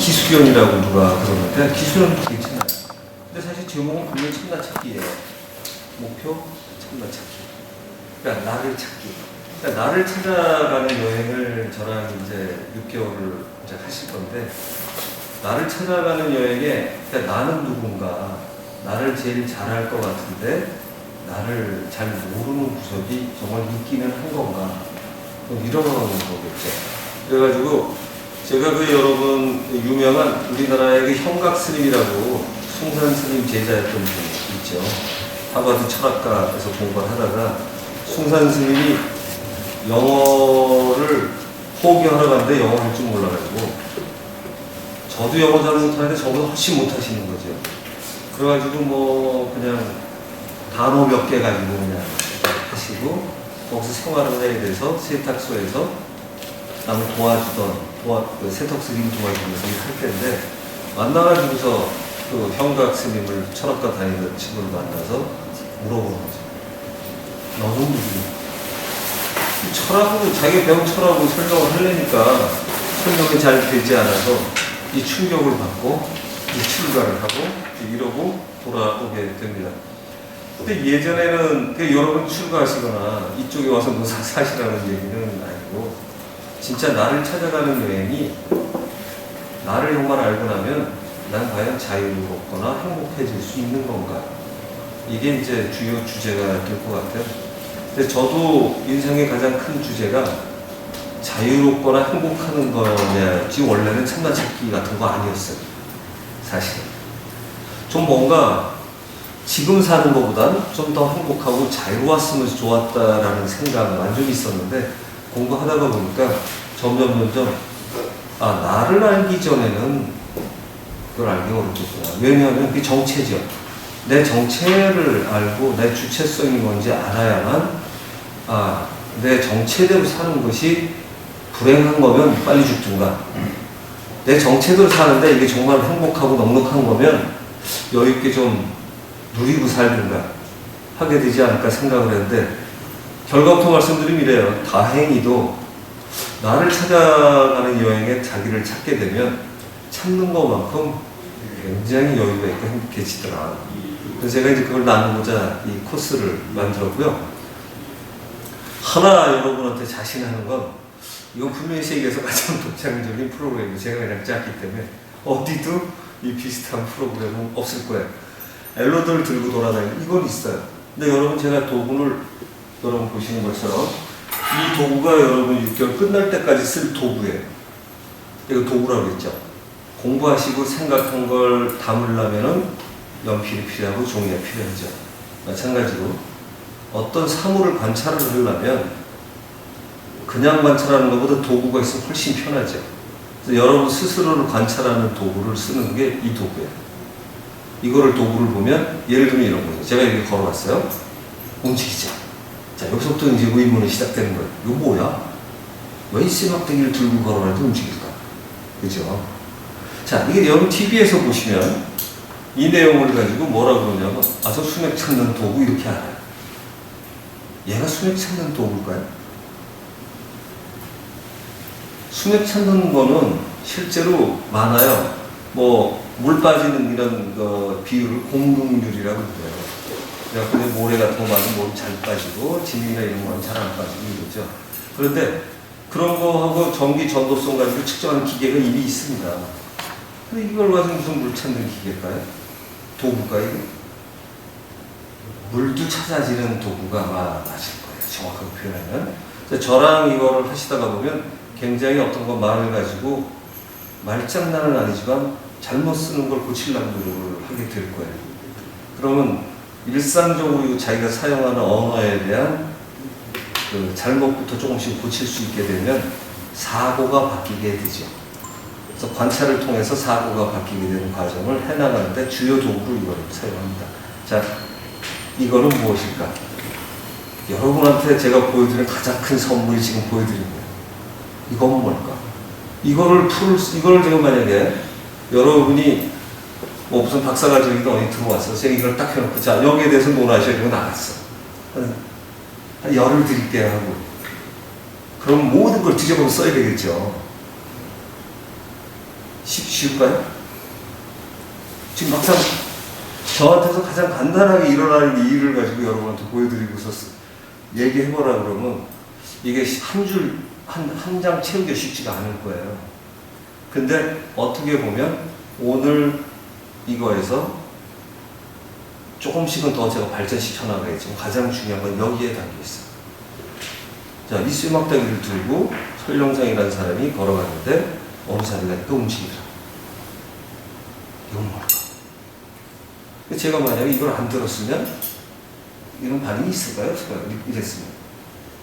기수견이라고 누가 그러는데 기수견은 괜찮아요. 근데 사실 제목은 분명히 참나찾기예요. 목표 참나찾기. 그러니까 나를 찾기. 그러니까 나를 찾아가는 여행을 저랑 이제 6개월을 이제 하실 건데, 나를 찾아가는 여행에 그러니까 나는 누군가, 나를 제일 잘할 것 같은데 나를 잘 모르는 구석이 정말 있기는 한 건가, 이런 거겠죠. 그래가지고 제가 그 여러분 유명한 우리나라의 그 형각 스님이라고 숭산 스님 제자였던 분이 있죠. 하버드 철학과에서 공부를 하다가 숭산 스님이 영어를 포기하러 갔는데 영어 할 줄 몰라가지고, 저도 영어 잘 못하는데 저보다 훨씬 못하시는 거죠. 그래가지고 뭐 그냥 단어 몇 개 가지고 그냥 하시고, 거기서 생활을 해야 돼서 세탁소에서 남을 도와주던 그 세탁 스님 도와주면서 할 텐데, 만나가지고서 그 형각 스님을 철학과 다니던 친구를 만나서 물어보는 거죠. 너는 누구냐? 철학으로, 자기 배운 철학으로 설명을 하려니까 설명이 잘 되지 않아서 이 충격을 받고 이 출가를 하고 이러고 돌아오게 됩니다. 근데 예전에는 여러분 출가하시거나 이쪽에 와서 뭐 사시라는 얘기는 아니고, 진짜 나를 찾아가는 여행이 나를 정말 알고 나면 난 과연 자유롭거나 행복해질 수 있는 건가, 이게 이제 주요 주제가 될 것 같아요. 근데 저도 인생의 가장 큰 주제가 자유롭거나 행복하는 거냐지, 원래는 참나찾기 같은 거 아니었어요. 사실 좀 뭔가 지금 사는 것보단 좀 더 행복하고 자유로웠으면 좋았다라는 생각만 좀 있었는데, 공부하다가 보니까 점점 나를 알기 전에는 그걸 알기 어렵겠구나. 왜냐하면 그게 정체죠. 내 정체를 알고 내 주체성이 뭔지 알아야만 내 정체대로 사는 것이 불행한 거면 빨리 죽든가, 내 정체대로 사는데 이게 정말 행복하고 넉넉한 거면 여유있게 좀 누리고 살든가 하게 되지 않을까 생각을 했는데, 결과부터 말씀드리면 이래요. 다행히도 나를 찾아가는 여행에 자기를 찾게 되면 찾는 것만큼 굉장히 여유가 있고 행복해지더라. 그래서 제가 이제 그걸 나누고자 이 코스를 만들었고요. 하나 여러분한테 자신하는 건, 이건 분명히 세계에서 가장 독창적인 프로그램이 제가 그냥 짰기 때문에 어디도 이 비슷한 프로그램은 없을 거예요. 엘로드를 들고 돌아다니는 이건 있어요. 근데 여러분, 제가 도구를 여러분 보시는 것처럼 이 도구가 여러분 6개월 끝날 때까지 쓸 도구예요. 이거 도구라고 했죠. 공부하시고 생각한 걸 담으려면은 연필이 필요하고 종이가 필요하죠. 마찬가지로 어떤 사물을 관찰을 하려면 그냥 관찰하는 것보다 도구가 있으면 훨씬 편하죠. 그래서 여러분 스스로를 관찰하는 도구를 쓰는 게 이 도구예요. 이거를 도구를 보면, 예를 들면 이런 거예요. 제가 이렇게 걸어왔어요. 움직이자. 자, 여기서부터 이제 의문이 시작되는 거예요. 이거 뭐야? 왜 이 쓰막대기를 들고 걸어갈 때 움직일까? 그죠? 자, 이게 여러분 TV에서 보시면 이 내용을 가지고 뭐라고 그러냐면, 저 수맥 찾는 도구 이렇게 알아요. 얘가 수맥 찾는 도구일까요? 수맥 찾는 거는 실제로 많아요. 물 빠지는 이런 비율을 공동률이라고 그래요. 그래갖고 모래 같은 거 맞으면 물이 잘 빠지고, 진흙이나 이런 거는 잘 안 빠지고 이러죠. 그런데 그런 거하고 전기 전도성 가지고 측정하는 기계가 이미 있습니다. 근데 이걸 가지고 무슨 물 찾는 기계일까요? 도구가 이게? 물도 찾아지는 도구가 아마 맞을 거예요. 정확하게 표현하면. 저랑 이거를 하시다가 보면 굉장히 어떤 거 말을 가지고 말장난은 아니지만 잘못 쓰는 걸 고치려고 노력을 하게 될 거예요. 그러면 일상적으로 자기가 사용하는 언어에 대한 그 잘못부터 조금씩 고칠 수 있게 되면 사고가 바뀌게 되죠. 그래서 관찰을 통해서 사고가 바뀌게 되는 과정을 해나가는데 주요 도구로 이걸 사용합니다. 자, 이거는 무엇일까? 여러분한테 제가 보여드리는 가장 큰 선물이 지금 보여드린 거예요. 이건 뭘까? 이거를 제가 만약에 여러분이 무슨 박사과정이든 어디 들어왔어. 제가 이걸 딱 해놓고, 자, 여기에 대해서 논하셔야 되고 나갔어. 한 열을 드릴게요 하고. 그럼 모든 걸 뒤져보고 써야 되겠죠. 쉬울까요? 지금 막상 저한테서 가장 간단하게 일어나는 이 일을 가지고 여러분한테 보여드리고서 얘기해보라 그러면 이게 한 장 채우기가 쉽지가 않을 거예요. 근데 어떻게 보면 오늘 이거에서 조금씩은 더 제가 발전시켜 나가겠지만 가장 중요한 건 여기에 담겨 있어요. 자, 이 쇠막대기를 들고 설령상이라는 사람이 걸어가는데 어느 자리가 또 움직이더라. 이건 뭘까? 제가 만약에 이걸 안 들었으면 이런 반응이 있을까요? 없을까요? 이랬으면.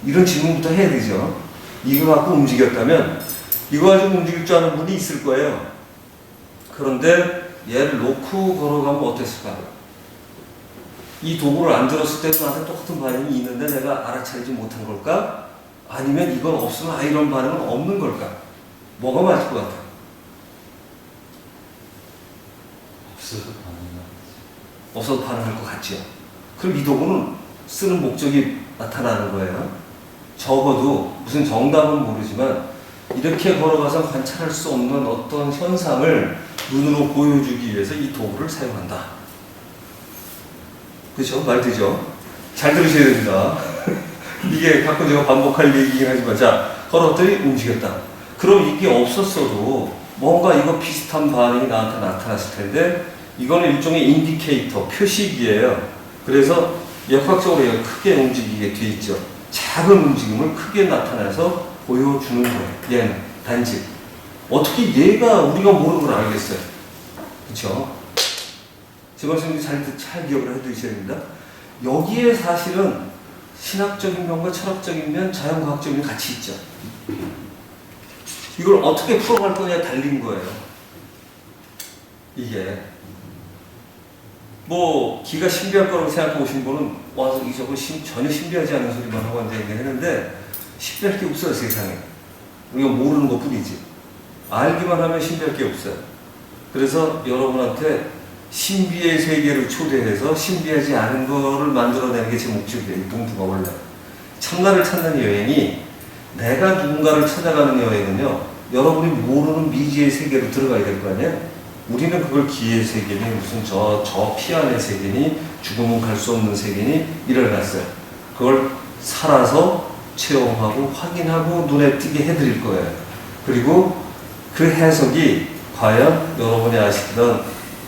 이런 질문부터 해야 되죠. 이거 갖고 움직였다면 이거 가지고 움직일 줄 아는 분이 있을 거예요. 그런데 얘를 놓고 걸어가면 어땠을까? 이 도구를 안 들었을 때도 나한테 똑같은 반응이 있는데 내가 알아차리지 못한 걸까? 아니면 이건 없으면 이런 반응은 없는 걸까? 뭐가 맞을 것 같아? 없어도 반응할 것 같죠. 그럼 이 도구는 쓰는 목적이 나타나는 거예요. 적어도 무슨 정답은 모르지만 이렇게 걸어가서 관찰할 수 없는 어떤 현상을 눈으로 보여주기 위해서 이 도구를 사용한다. 그렇죠? 말 되죠? 잘 들으셔야 됩니다. 이게 가끔 제가 반복할 얘기긴 하지만 자, 걸었더니 움직였다. 그럼 이게 없었어도 뭔가 이거 비슷한 반응이 나한테 나타났을 텐데 이거는 일종의 인디케이터, 표식이에요. 그래서 역학적으로 크게 움직이게 돼 있죠. 작은 움직임을 크게 나타내서 보여주는 거예요. 얘는 단지 어떻게 얘가 우리가 모르는 걸 알겠어요. 그렇죠? 제 말씀 잘 기억을 해두셔야 됩니다. 여기에 사실은 신학적인 면과 철학적인 면, 자연과학적인 면 같이 있죠. 이걸 어떻게 풀어갈 거냐에 달린 거예요. 이게 뭐 기가 신비할 거라고 생각하고 오신 분은 와서 저거 전혀 신비하지 않은 소리만 하고 앉아 얘기했는데 신비할 게 없어요. 세상에. 우리가 모르는 것 뿐이지. 알기만 하면 신비할 게 없어요. 그래서 여러분한테 신비의 세계를 초대해서 신비하지 않은 거를 만들어내는 게 제 목적이에요. 이 동두가 원래. 참나를 찾는 여행이 내가 누군가를 찾아가는 여행은요. 여러분이 모르는 미지의 세계로 들어가야 될 거 아니에요. 우리는 그걸 기의 세계니 무슨 저 피안의 세계니 죽음은 갈 수 없는 세계니 이를 갔어요. 그걸 살아서 체험하고 확인하고 눈에 띄게 해드릴 거예요. 그리고 그 해석이 과연 여러분이 아시던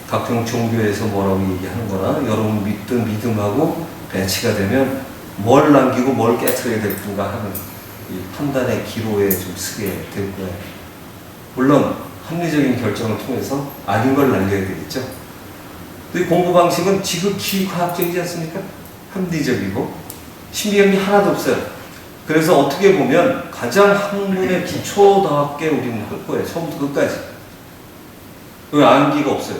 각종 종교에서 뭐라고 얘기하는 거나 여러분 믿던 믿음하고 배치가 되면 뭘 남기고 뭘 깨트려야 될까 하는 이 판단의 기로에 좀 쓰게 될 거예요. 물론 합리적인 결정을 통해서 아닌 걸 날려야 되겠죠. 이 공부 방식은 지극히 과학적이지 않습니까? 합리적이고 신비함이 하나도 없어요. 그래서 어떻게 보면 가장 학문의 기초답게 우리는 할 거예요. 처음부터 끝까지. 왜 암기가 없어요.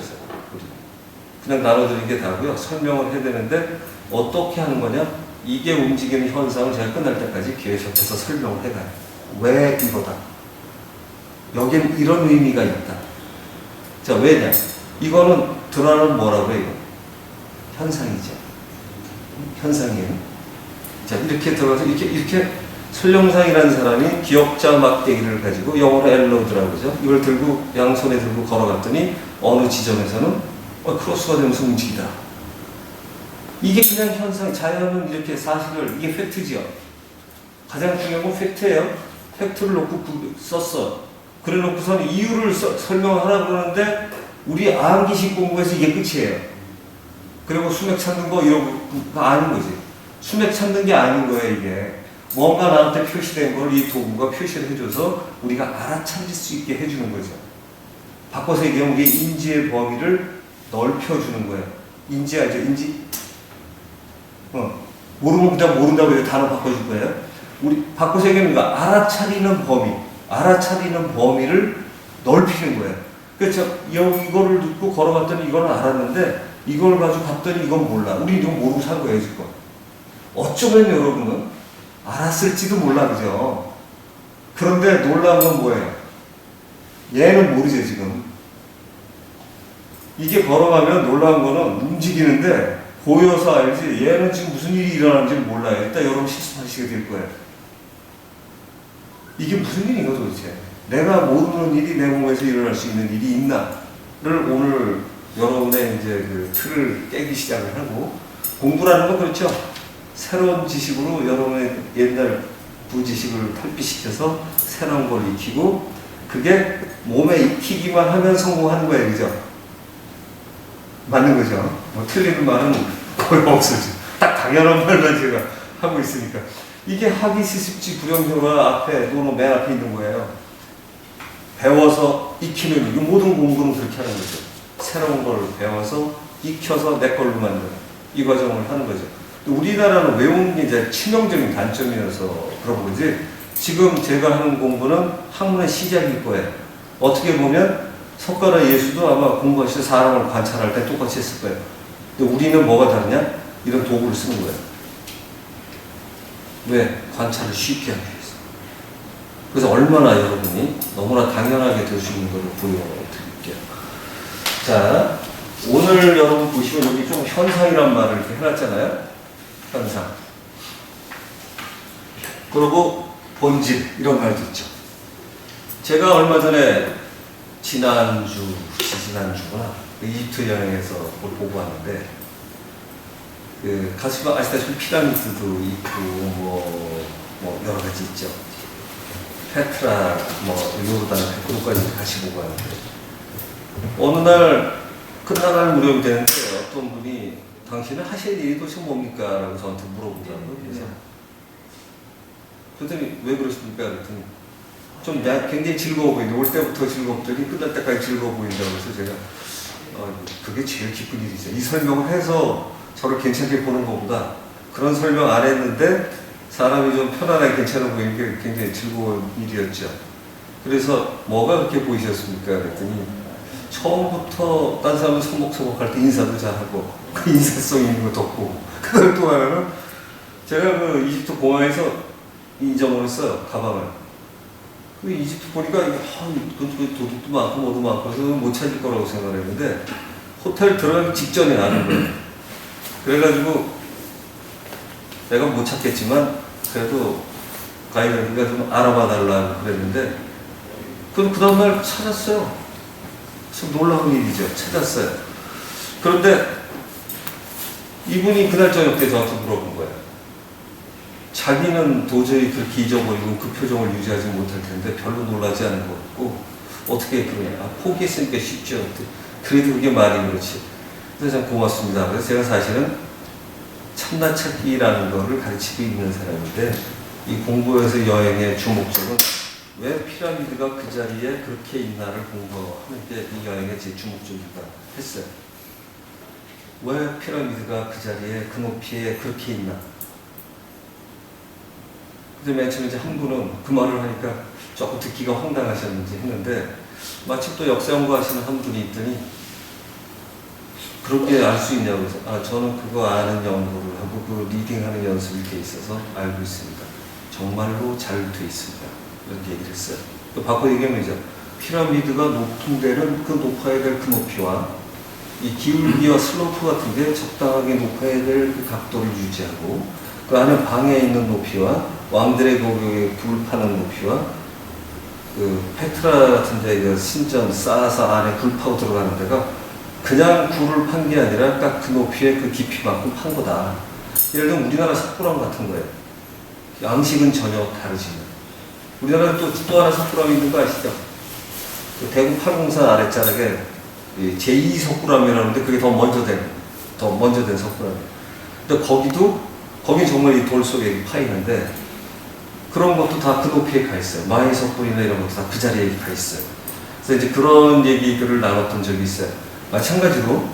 그냥 나눠드린 게 다고요. 설명을 해야 되는데 어떻게 하는 거냐? 이게 움직이는 현상을 제가 끝날 때까지 귀에 곁에서 설명을 해가요. 왜 이거다? 여기엔 이런 의미가 있다. 자, 왜냐? 이거는 드러나는 뭐라고 해요? 현상이죠. 현상이에요. 자, 이렇게 들어가서 이렇게 설령상이라는 사람이 기억자 막대기를 가지고 영어로 엘로드라고 그러죠. 이걸 들고 양손에 들고 걸어갔더니 어느 지점에서는 크로스가 되면서 움직이다. 이게 그냥 현상, 자연은 이렇게 사실을, 이게 팩트지요. 가장 중요한 건 팩트예요. 팩트를 놓고 썼어. 그래 놓고서는 이유를 설명하라고 그러는데 우리 암기식 공부에서 이게 끝이에요. 그리고 수맥 찾는 거 이런 거 아닌 거지. 수맥 찾는 게 아닌 거예요. 이게 뭔가 나한테 표시된 걸 이 도구가 표시를 해줘서 우리가 알아차릴 수 있게 해주는 거죠. 바꿔서 얘기하면 이게 인지의 범위를 넓혀주는 거예요. 인지 알죠? 인지? 모르면 그냥 모른다고 해서 단어 바꿔줄 거예요. 우리 바꿔서 얘기하면 알아차리는 범위, 알아차리는 범위를 넓히는 거예요. 그래서 이거를 듣고 걸어갔더니 이거는 알았는데 이걸 가지고 봤더니 이건 몰라. 우리 이거 모르고 산 거예요, 지금. 어쩌면 여러분은 알았을지도 몰라, 그죠? 그런데 놀라운 건 뭐예요? 얘는 모르죠, 지금. 이게 걸어가면 놀라운 거는 움직이는데 보여서 알지 얘는 지금 무슨 일이 일어나는지 몰라요. 일단 여러분 실수하시게 될 거예요. 이게 무슨 일인가 도대체? 내가 모르는 일이 내 몸에서 일어날 수 있는 일이 있나를 오늘 여러분의 이제 그 틀을 깨기 시작을 하고, 공부라는 건 그렇죠. 새로운 지식으로 여러분의 옛날 부지식을 탈피시켜서 새로운 걸 익히고, 그게 몸에 익히기만 하면 성공하는 거예요. 그죠? 맞는 거죠? 뭐 틀리는 말은 거의 없어요. 딱 당연한 말만 제가 하고 있으니까. 이게 학위 시습지 불영효가 앞에 또는 맨 앞에 있는 거예요. 배워서 익히는, 이 모든 공부는 그렇게 하는 거죠. 새로운 걸 배워서 익혀서 내 걸로 만드는 이 과정을 하는 거죠. 우리나라는 외우는 게 이제 치명적인 단점이어서 그런 거지, 지금 제가 하는 공부는 학문의 시작일 거예요. 어떻게 보면 석가라 예수도 아마 공부하실 때 사람을 관찰할 때 똑같이 했을 거예요. 근데 우리는 뭐가 다르냐? 이런 도구를 쓰는 거예요. 왜? 관찰을 쉽게 하기 위해서. 그래서 얼마나 여러분이 너무나 당연하게 될 수 있는 걸 보여드릴게요. 자, 오늘 여러분 보시면 여기 좀 현상이란 말을 이렇게 해놨잖아요. 현상. 그리고 본질, 이런 말도 있죠. 제가 얼마 전에 지지난주구나. 이집트 여행에서 그걸 보고 왔는데, 가시면 아시다시피 피라미드도 있고, 뭐 여러 가지 있죠. 페트라, 요르단, 그것까지 같이 보고 왔는데, 어느 날, 끝나갈 무렵이 되는데, 어떤 분이, 당신은 하실 일이 도대체 뭡니까? 라고 저한테 물어보더라고요. 그랬더니, 왜 그러십니까? 그랬더니, 좀 굉장히 즐거워 보이는데, 올 때부터 즐겁더니 끝날 때까지 즐거워 보인다고 해서 제가, 그게 제일 기쁜 일이죠. 이 설명을 해서 저를 괜찮게 보는 것보다 그런 설명 안 했는데 사람이 좀 편안하게 괜찮아 보이는 게 굉장히 즐거운 일이었죠. 그래서 뭐가 그렇게 보이셨습니까? 그랬더니 처음부터 딴 사람은 서먹서먹할 때 인사도 잘하고 그 인사성 있는 거 덮고, 그다음 또 하나는 제가 그 이집트 공항에서 잊어버렸어요. 가방을. 그 이집트 보니까 도둑도 많고 뭐도 많고 그래서 못 찾을 거라고 생각을 했는데 호텔 들어가기 직전에 아는 거예요. 그래가지고 내가 못 찾겠지만 그래도 가이드가 좀 알아봐 달라고 그랬는데, 그 다음날 찾았어요. 좀 놀라운 일이죠. 찾았어요. 그런데 이분이 그날 저녁 때 저한테 물어본 거예요. 자기는 도저히 그렇게 잊어버리고 그 표정을 유지하지 못할 텐데 별로 놀라지 않은 것 같고, 어떻게 그러냐. 포기했으니까 쉽죠. 그래도 그게 말이 그렇지. 그래서 참 고맙습니다. 그래서 제가 사실은 참나 찾기라는 거를 가르치고 있는 사람인데, 이 공부에서 여행의 주목적은 왜 피라미드가 그 자리에 그렇게 있나를 공부하는 게 이 여행의 제 주목적이다 했어요. 왜 피라미드가 그 자리에 그 높이에 그렇게 있나. 근데 맨 처음에 이제 한 분은 그 말을 하니까 조금 듣기가 황당하셨는지 했는데, 마침 또 역사 연구하시는 한 분이 있더니 그렇게 알 수 있냐고 해서, 저는 그거 아는 연구를 하고 그 리딩하는 연습이 돼 있어서 알고 있습니다. 정말로 잘 돼 있습니다. 이렇게 얘기를 했어요. 또 바꿔 얘기하면 이제 피라미드가 높은 데는 그 높아야 될 그 높이와 이 기울기와 슬로프 같은 게 적당하게 높아야 될 그 각도를 유지하고, 그 안에 방에 있는 높이와 왕들의 고객에 불 파는 높이와 그 페트라 같은 데 그 신전 쌓아서 안에 불 파고 들어가는 데가 그냥 굴을 판 게 아니라 딱 그 높이에 그 깊이만큼 판 거다. 예를 들면 우리나라 석굴암 같은 거예요. 양식은 전혀 다르지만. 우리나라에 또 하나 석굴암이 있는 거 아시죠? 그 대구 팔공산 아랫자락에 제2 석굴암이라는데 그게 더 먼저 된 석굴암이에요. 근데 거긴 정말 이 돌 속에 파 있는데, 그런 것도 다 그 높이에 가 있어요. 마의 석굴이나 이런 것도 다 그 자리에 가 있어요. 그래서 이제 그런 얘기들을 나눴던 적이 있어요. 마찬가지로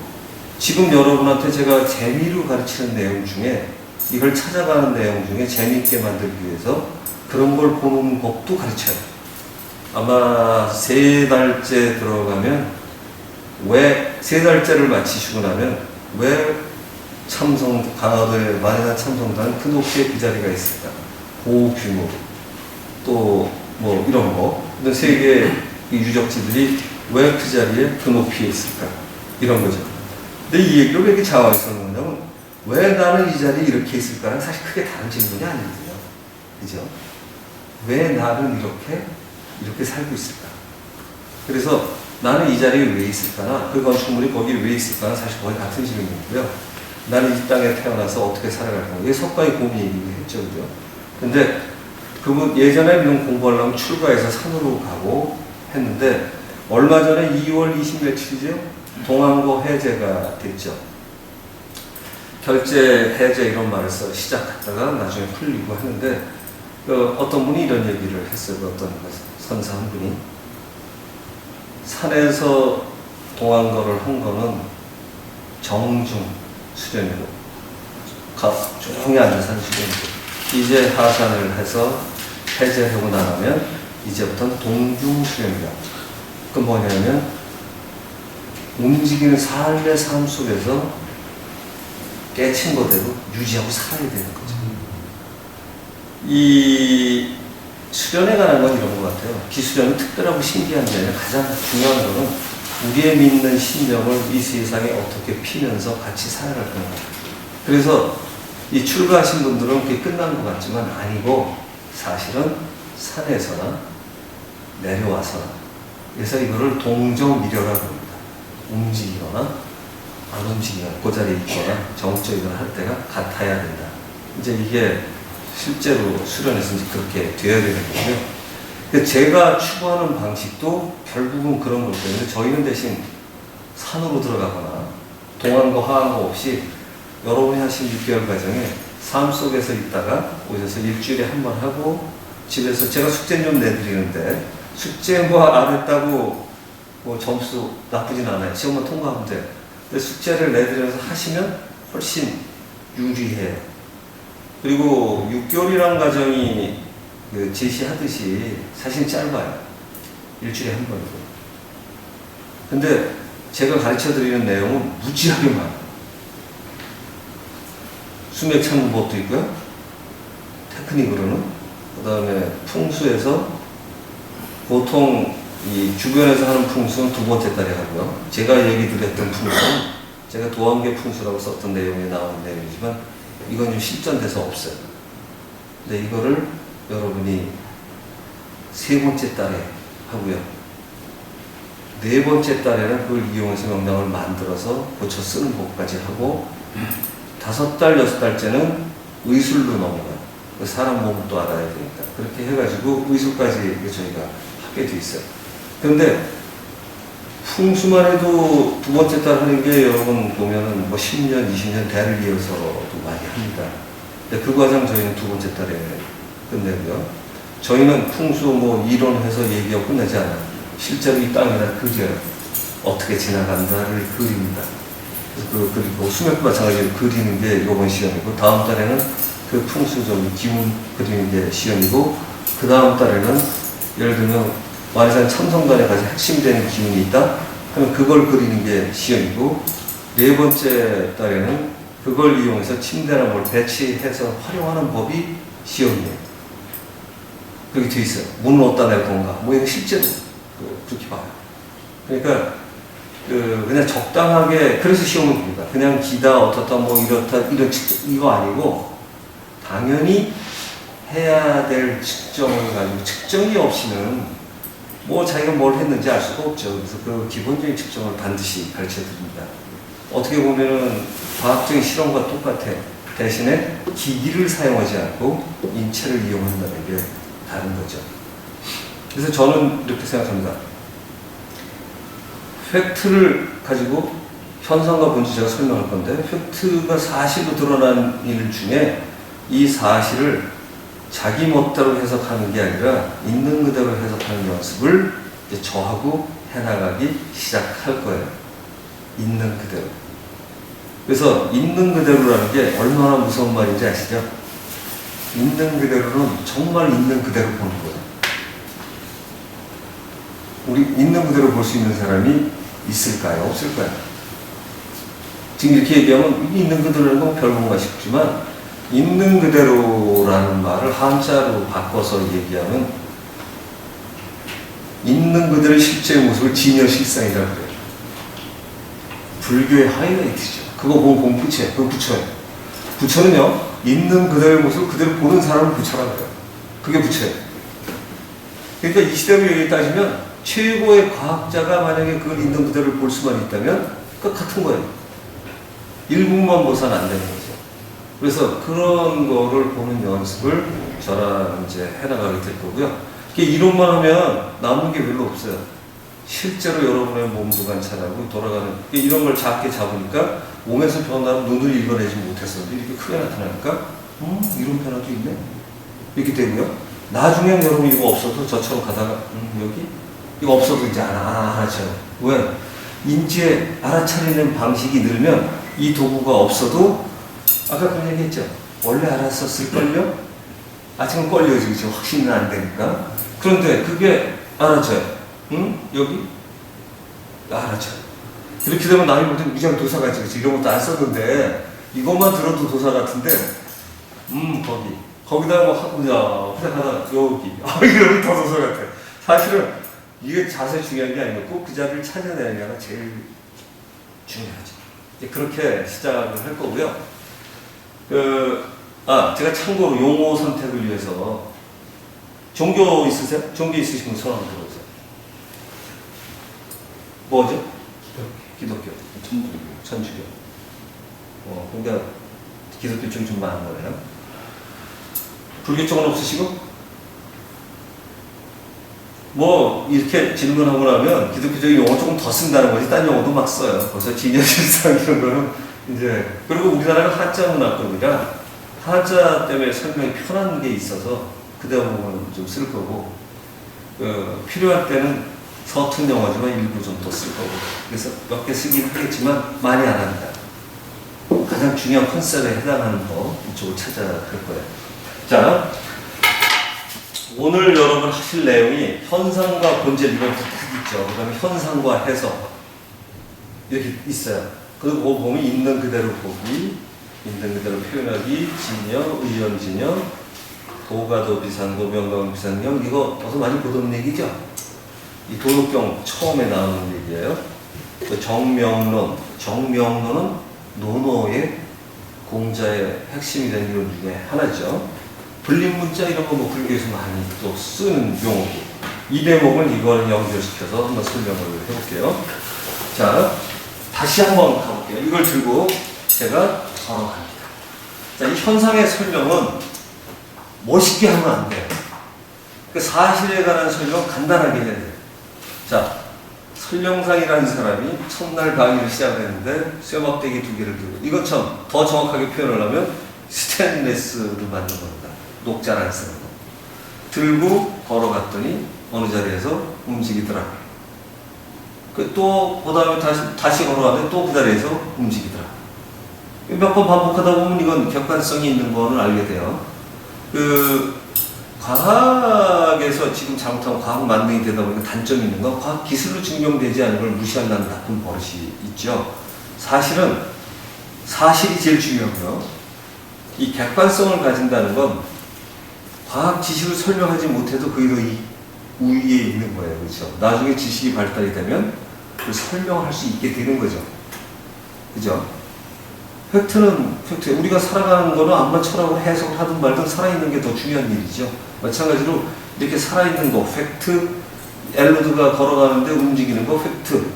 지금 여러분한테 제가 재미로 가르치는 내용 중에, 이걸 찾아가는 내용 중에 재미있게 만들기 위해서 그런 걸 보는 법도 가르쳐요. 아마 3달째 들어가면, 왜 3달째를 마치시고 나면 왜 강화도의 마니라 참성단 그 높이에 그 자리가 있을까? 고규모, 또 뭐 이런 거. 근데 세계의 유적지들이 왜 그 자리에 그 높이에 있을까? 이런 거죠. 근데 이 얘기를 왜 이렇게 자화스러운 거냐면, 왜 나는 이 자리에 이렇게 있을까는 사실 크게 다른 질문이 아니거든요. 그죠? 왜 나는 이렇게 이렇게 살고 있을까? 그래서 나는 이 자리에 왜 있을까나, 그 건축물이 거기에 왜 있을까나 사실 거의 같은 질문이고요. 나는 이 땅에 태어나서 어떻게 살아갈까? 이게 석가의 고민이겠죠, 그죠? 근데 그분 예전에 이런 공부하려면 출가해서 산으로 가고 했는데, 얼마 전에 2월 20 며칠이죠? 동안고 해제가 됐죠. 결제, 해제 이런 말을 써 시작했다가 나중에 풀리고 하는데, 어떤 분이 이런 얘기를 했어요. 어떤 선사 한 분이. 산에서 동안거를 한 거는 정중 수련이고, 조용히 앉아서 하는 수련이고, 이제 하산을 해서 해제하고 나가면 이제부터는 동중 수련이다. 그 뭐냐면 움직이는 삶의 삶 속에서 깨친 거대로 유지하고 살아야 되는 거죠. 이 수련에 관한 건 이런 것 같아요. 기수련은 특별하고 신기한 게 아니라 가장 중요한 거는 우리의 믿는 신명을 이 세상에 어떻게 피면서 같이 살아갈 건가. 그래서 이 출가하신 분들은 그게 끝난 것 같지만 아니고, 사실은 산에서나 내려와서나, 그래서 이거를 동정미려라고 합니다. 움직이거나 안 움직이거나 그 자리에 있거나 정적이거나 할 때가 같아야 된다. 이제 이게 실제로 수련에서 이제 그렇게 되어야 되는 거고요. 제가 추구하는 방식도 결국은 그런 거기 때문에 저희는 대신 산으로 들어가거나 동안거 하한거 없이 여러분이 하신 6개월 과정에 삶 속에서 있다가 오셔서 일주일에 한 번 하고, 집에서 제가 숙제 좀 내드리는데 숙제 뭐 안 했다고 뭐 점수 나쁘진 않아요. 시험만 통과하면 돼요. 근데 숙제를 내드려서 하시면 훨씬 유리해요. 그리고 6개월이라는 과정이 제시하듯이 사실 짧아요. 일주일에 한 번이고. 근데 제가 가르쳐 드리는 내용은 무지하게 많아요. 수맥 찾는 법도 있고요. 테크닉으로는. 그 다음에 풍수에서 보통 이 주변에서 하는 풍수는 두 번째 달에 하고요. 제가 얘기 드렸던 풍수는 제가 도안계 풍수라고 썼던 내용에 나오는 내용이지만 이건 좀 실전돼서 없어요. 근데 이거를 여러분이 세 번째 달에 하고요. 네 번째 달에는 그걸 이용해서 명령을 만들어서 고쳐 쓰는 법까지 하고, 5달, 6달째는 의술로 넘어가요. 사람 몸을 또 알아야 되니까. 그렇게 해가지고 의술까지 저희가 하게 돼 있어요. 그런데 풍수만 해도 두 번째 달 하는 게 여러분 보면은 뭐 10년, 20년 대를 이어서도 많이 합니다. 근데 그 과정 저희는 두 번째 달에 끝내고요. 저희는 풍수 뭐 이론해서 얘기하고 끝내지 않아요. 실제로 이 땅에다 그려요. 어떻게 지나간다를 그립니다. 그리고 수맥과 마찬가지로 그리는 게 이번 시험이고, 다음 달에는 그 풍수적 기운 그리는 게 시험이고, 그 다음 달에는 예를 들면 완산 참성단에 가서 핵심이 되는 기운이 있다 하면 그걸 그리는 게 시험이고, 네 번째 달에는 그걸 이용해서 침대나 뭘 배치해서 활용하는 법이 시험이에요. 그렇게 돼 있어요. 문을 어디다 낼 건가. 뭐 이거 실제로 그렇게 봐요. 그러니까 그냥 적당하게, 그래서 시험을 봅니다. 그냥 기다 어떻다 뭐 이렇다 이런 이거 아니고, 당연히 해야 될 측정을 가지고, 측정이 없이는 뭐 자기가 뭘 했는지 알 수가 없죠. 그래서 그 기본적인 측정을 반드시 가르쳐 드립니다. 어떻게 보면은 과학적인 실험과 똑같아요. 대신에 기기를 사용하지 않고 인체를 이용한다는 게 다른 거죠. 그래서 저는 이렇게 생각합니다. 팩트를 가지고 현상과 본질 제가 설명할 건데, 팩트가 사실로 드러난 일 중에 이 사실을 자기 멋대로 해석하는 게 아니라 있는 그대로 해석하는 연습을 이제 저하고 해나가기 시작할 거예요. 있는 그대로. 그래서 있는 그대로라는 게 얼마나 무서운 말인지 아시죠? 있는 그대로는 정말 있는 그대로 보는 거예요. 우리 있는 그대로 볼 수 있는 사람이 있을까요? 없을까요? 지금 이렇게 얘기하면 이게 있는 그대로라는 건 별건가 싶지만, 있는 그대로라는 말을 한자로 바꿔서 얘기하면 있는 그대로의 실제의 모습을 진여실상이라고 그래요. 불교의 하이라이트죠. 그거 보면 공 부처예요. 그거 부처예요. 부처는요, 있는 그대로의 모습을 그대로 보는 사람을 부처라고 해요. 그게 부처예요. 그러니까 이 시대로 얘기 따지면 최고의 과학자가 만약에 그걸 있는 그대로 볼 수만 있다면 그 같은 거예요. 일부만 보선 안 되는 거죠. 그래서 그런 거를 보는 연습을 저랑 이제 해나가게 될 거고요. 이론만 하면 남는 게 별로 없어요. 실제로 여러분의 몸도 관찰하고 돌아가는 이런 걸 작게 잡으니까 몸에서 변화를 눈을 읽어내지 못했었는데 이렇게 크게 나타나니까 이런 변화도 있네 이렇게 되고요. 나중엔 여러분 이거 없어도 저처럼 가다가 여기 이거 없어도 이제 알아차려. 왜? 인지에 알아차리는 방식이 늘면 이 도구가 없어도 아까 그런 얘기 했죠. 원래 알았었을걸요? 지금 걸려요. 지금 확신은 안 되니까. 그런데 그게 알아쳐요. 여기? 알아쳐요. 이렇게 되면 남이 볼 때 무지한 도사 같지. 그치? 이런 것도 안 썼는데 이것만 들어도 도사 같은데 거기다가 뭐 후작하다 여기 이러면 더 도사 같아. 사실은 이게 자세 중요한 게 아니고 꼭 그 자리를 찾아내느냐가 제일 중요하죠. 이제 그렇게 시작을 할 거고요. 제가 참고로 용어 선택을 위해서 종교 있으세요? 종교 있으신 분 손 한번 들어보세요. 뭐죠? 기독교. 천주교. 그러니까 기독교 쪽이 좀 많은 거예요. 불교 쪽은 없으시고? 뭐 이렇게 질문하고 나면 기독교적인 용어 조금 더 쓴다는 거지 딴 용어도 막 써요. 벌써 진여실상 이런 거는 이제 그리고 우리나라가 한자 문화권이라 한자 때문에 설명이 편한 게 있어서 그 대목은 좀 쓸 거고 필요할 때는 서툰 영어지만 일부 좀 더 쓸 거고 그래서 몇 개 쓰긴 하겠지만 많이 안 합니다. 가장 중요한 컨셉에 해당하는 거 이쪽을 찾아갈 거예요. 자, 오늘 여러분 하실 내용이 현상과 본질 이건 딱 있죠. 그 다음에 현상과 해석 이렇게 있어요. 그리고 그거 보면 있는 그대로 보기, 있는 그대로 표현하기, 진여, 의연진여, 도가도 비상도, 명강 비상경 이거 어서 많이 보던 얘기죠. 이 도덕경 처음에 나오는 얘기예요. 그 정명론은 논어의 공자의 핵심이 된 이론 중에 하나죠. 불림문자 이런 거 뭐 불교에서 많이 또 쓰는 용어고 이 대목은 이걸 연결시켜서 한번 설명을 해볼게요. 자, 다시 한번 가볼게요. 이걸 들고 제가 걸어갑니다. 자, 이 현상의 설명은 멋있게 하면 안 돼요. 그 사실에 관한 설명 간단하게 해야 돼요. 자, 설명상이라는 사람이 첫날 강의를 시작했는데 쇠막대기 2개를 들고 이것처럼 더 정확하게 표현을 하면 스테인레스를 만든 겁니다. 녹잘 안 쓰는 거. 들고 걸어갔더니 어느 자리에서 움직이더라. 또 그다음에 다시 걸어가는데 또 그 자리에서 움직이더라. 몇 번 반복하다 보면 이건 객관성이 있는 거는 알게 돼요. 과학에서 지금 잘못하면 과학 만능이 되다 보니까 단점이 있는 건 과학 기술로 증명되지 않은 걸 무시한다는 나쁜 버릇이 있죠. 사실은 사실이 제일 중요하고요. 이 객관성을 가진다는 건 과학 지식을 설명하지 못해도 그게 더 우위에 있는 거예요. 그렇죠? 나중에 지식이 발달이 되면 그걸 설명할 수 있게 되는 거죠. 그죠? 팩트는 팩트. 우리가 살아가는 거는 암만 철학으로 해석을 하든 말든 살아있는 게 더 중요한 일이죠. 마찬가지로 이렇게 살아있는 거, 팩트, 엘로드가 걸어가는데 움직이는 거, 팩트.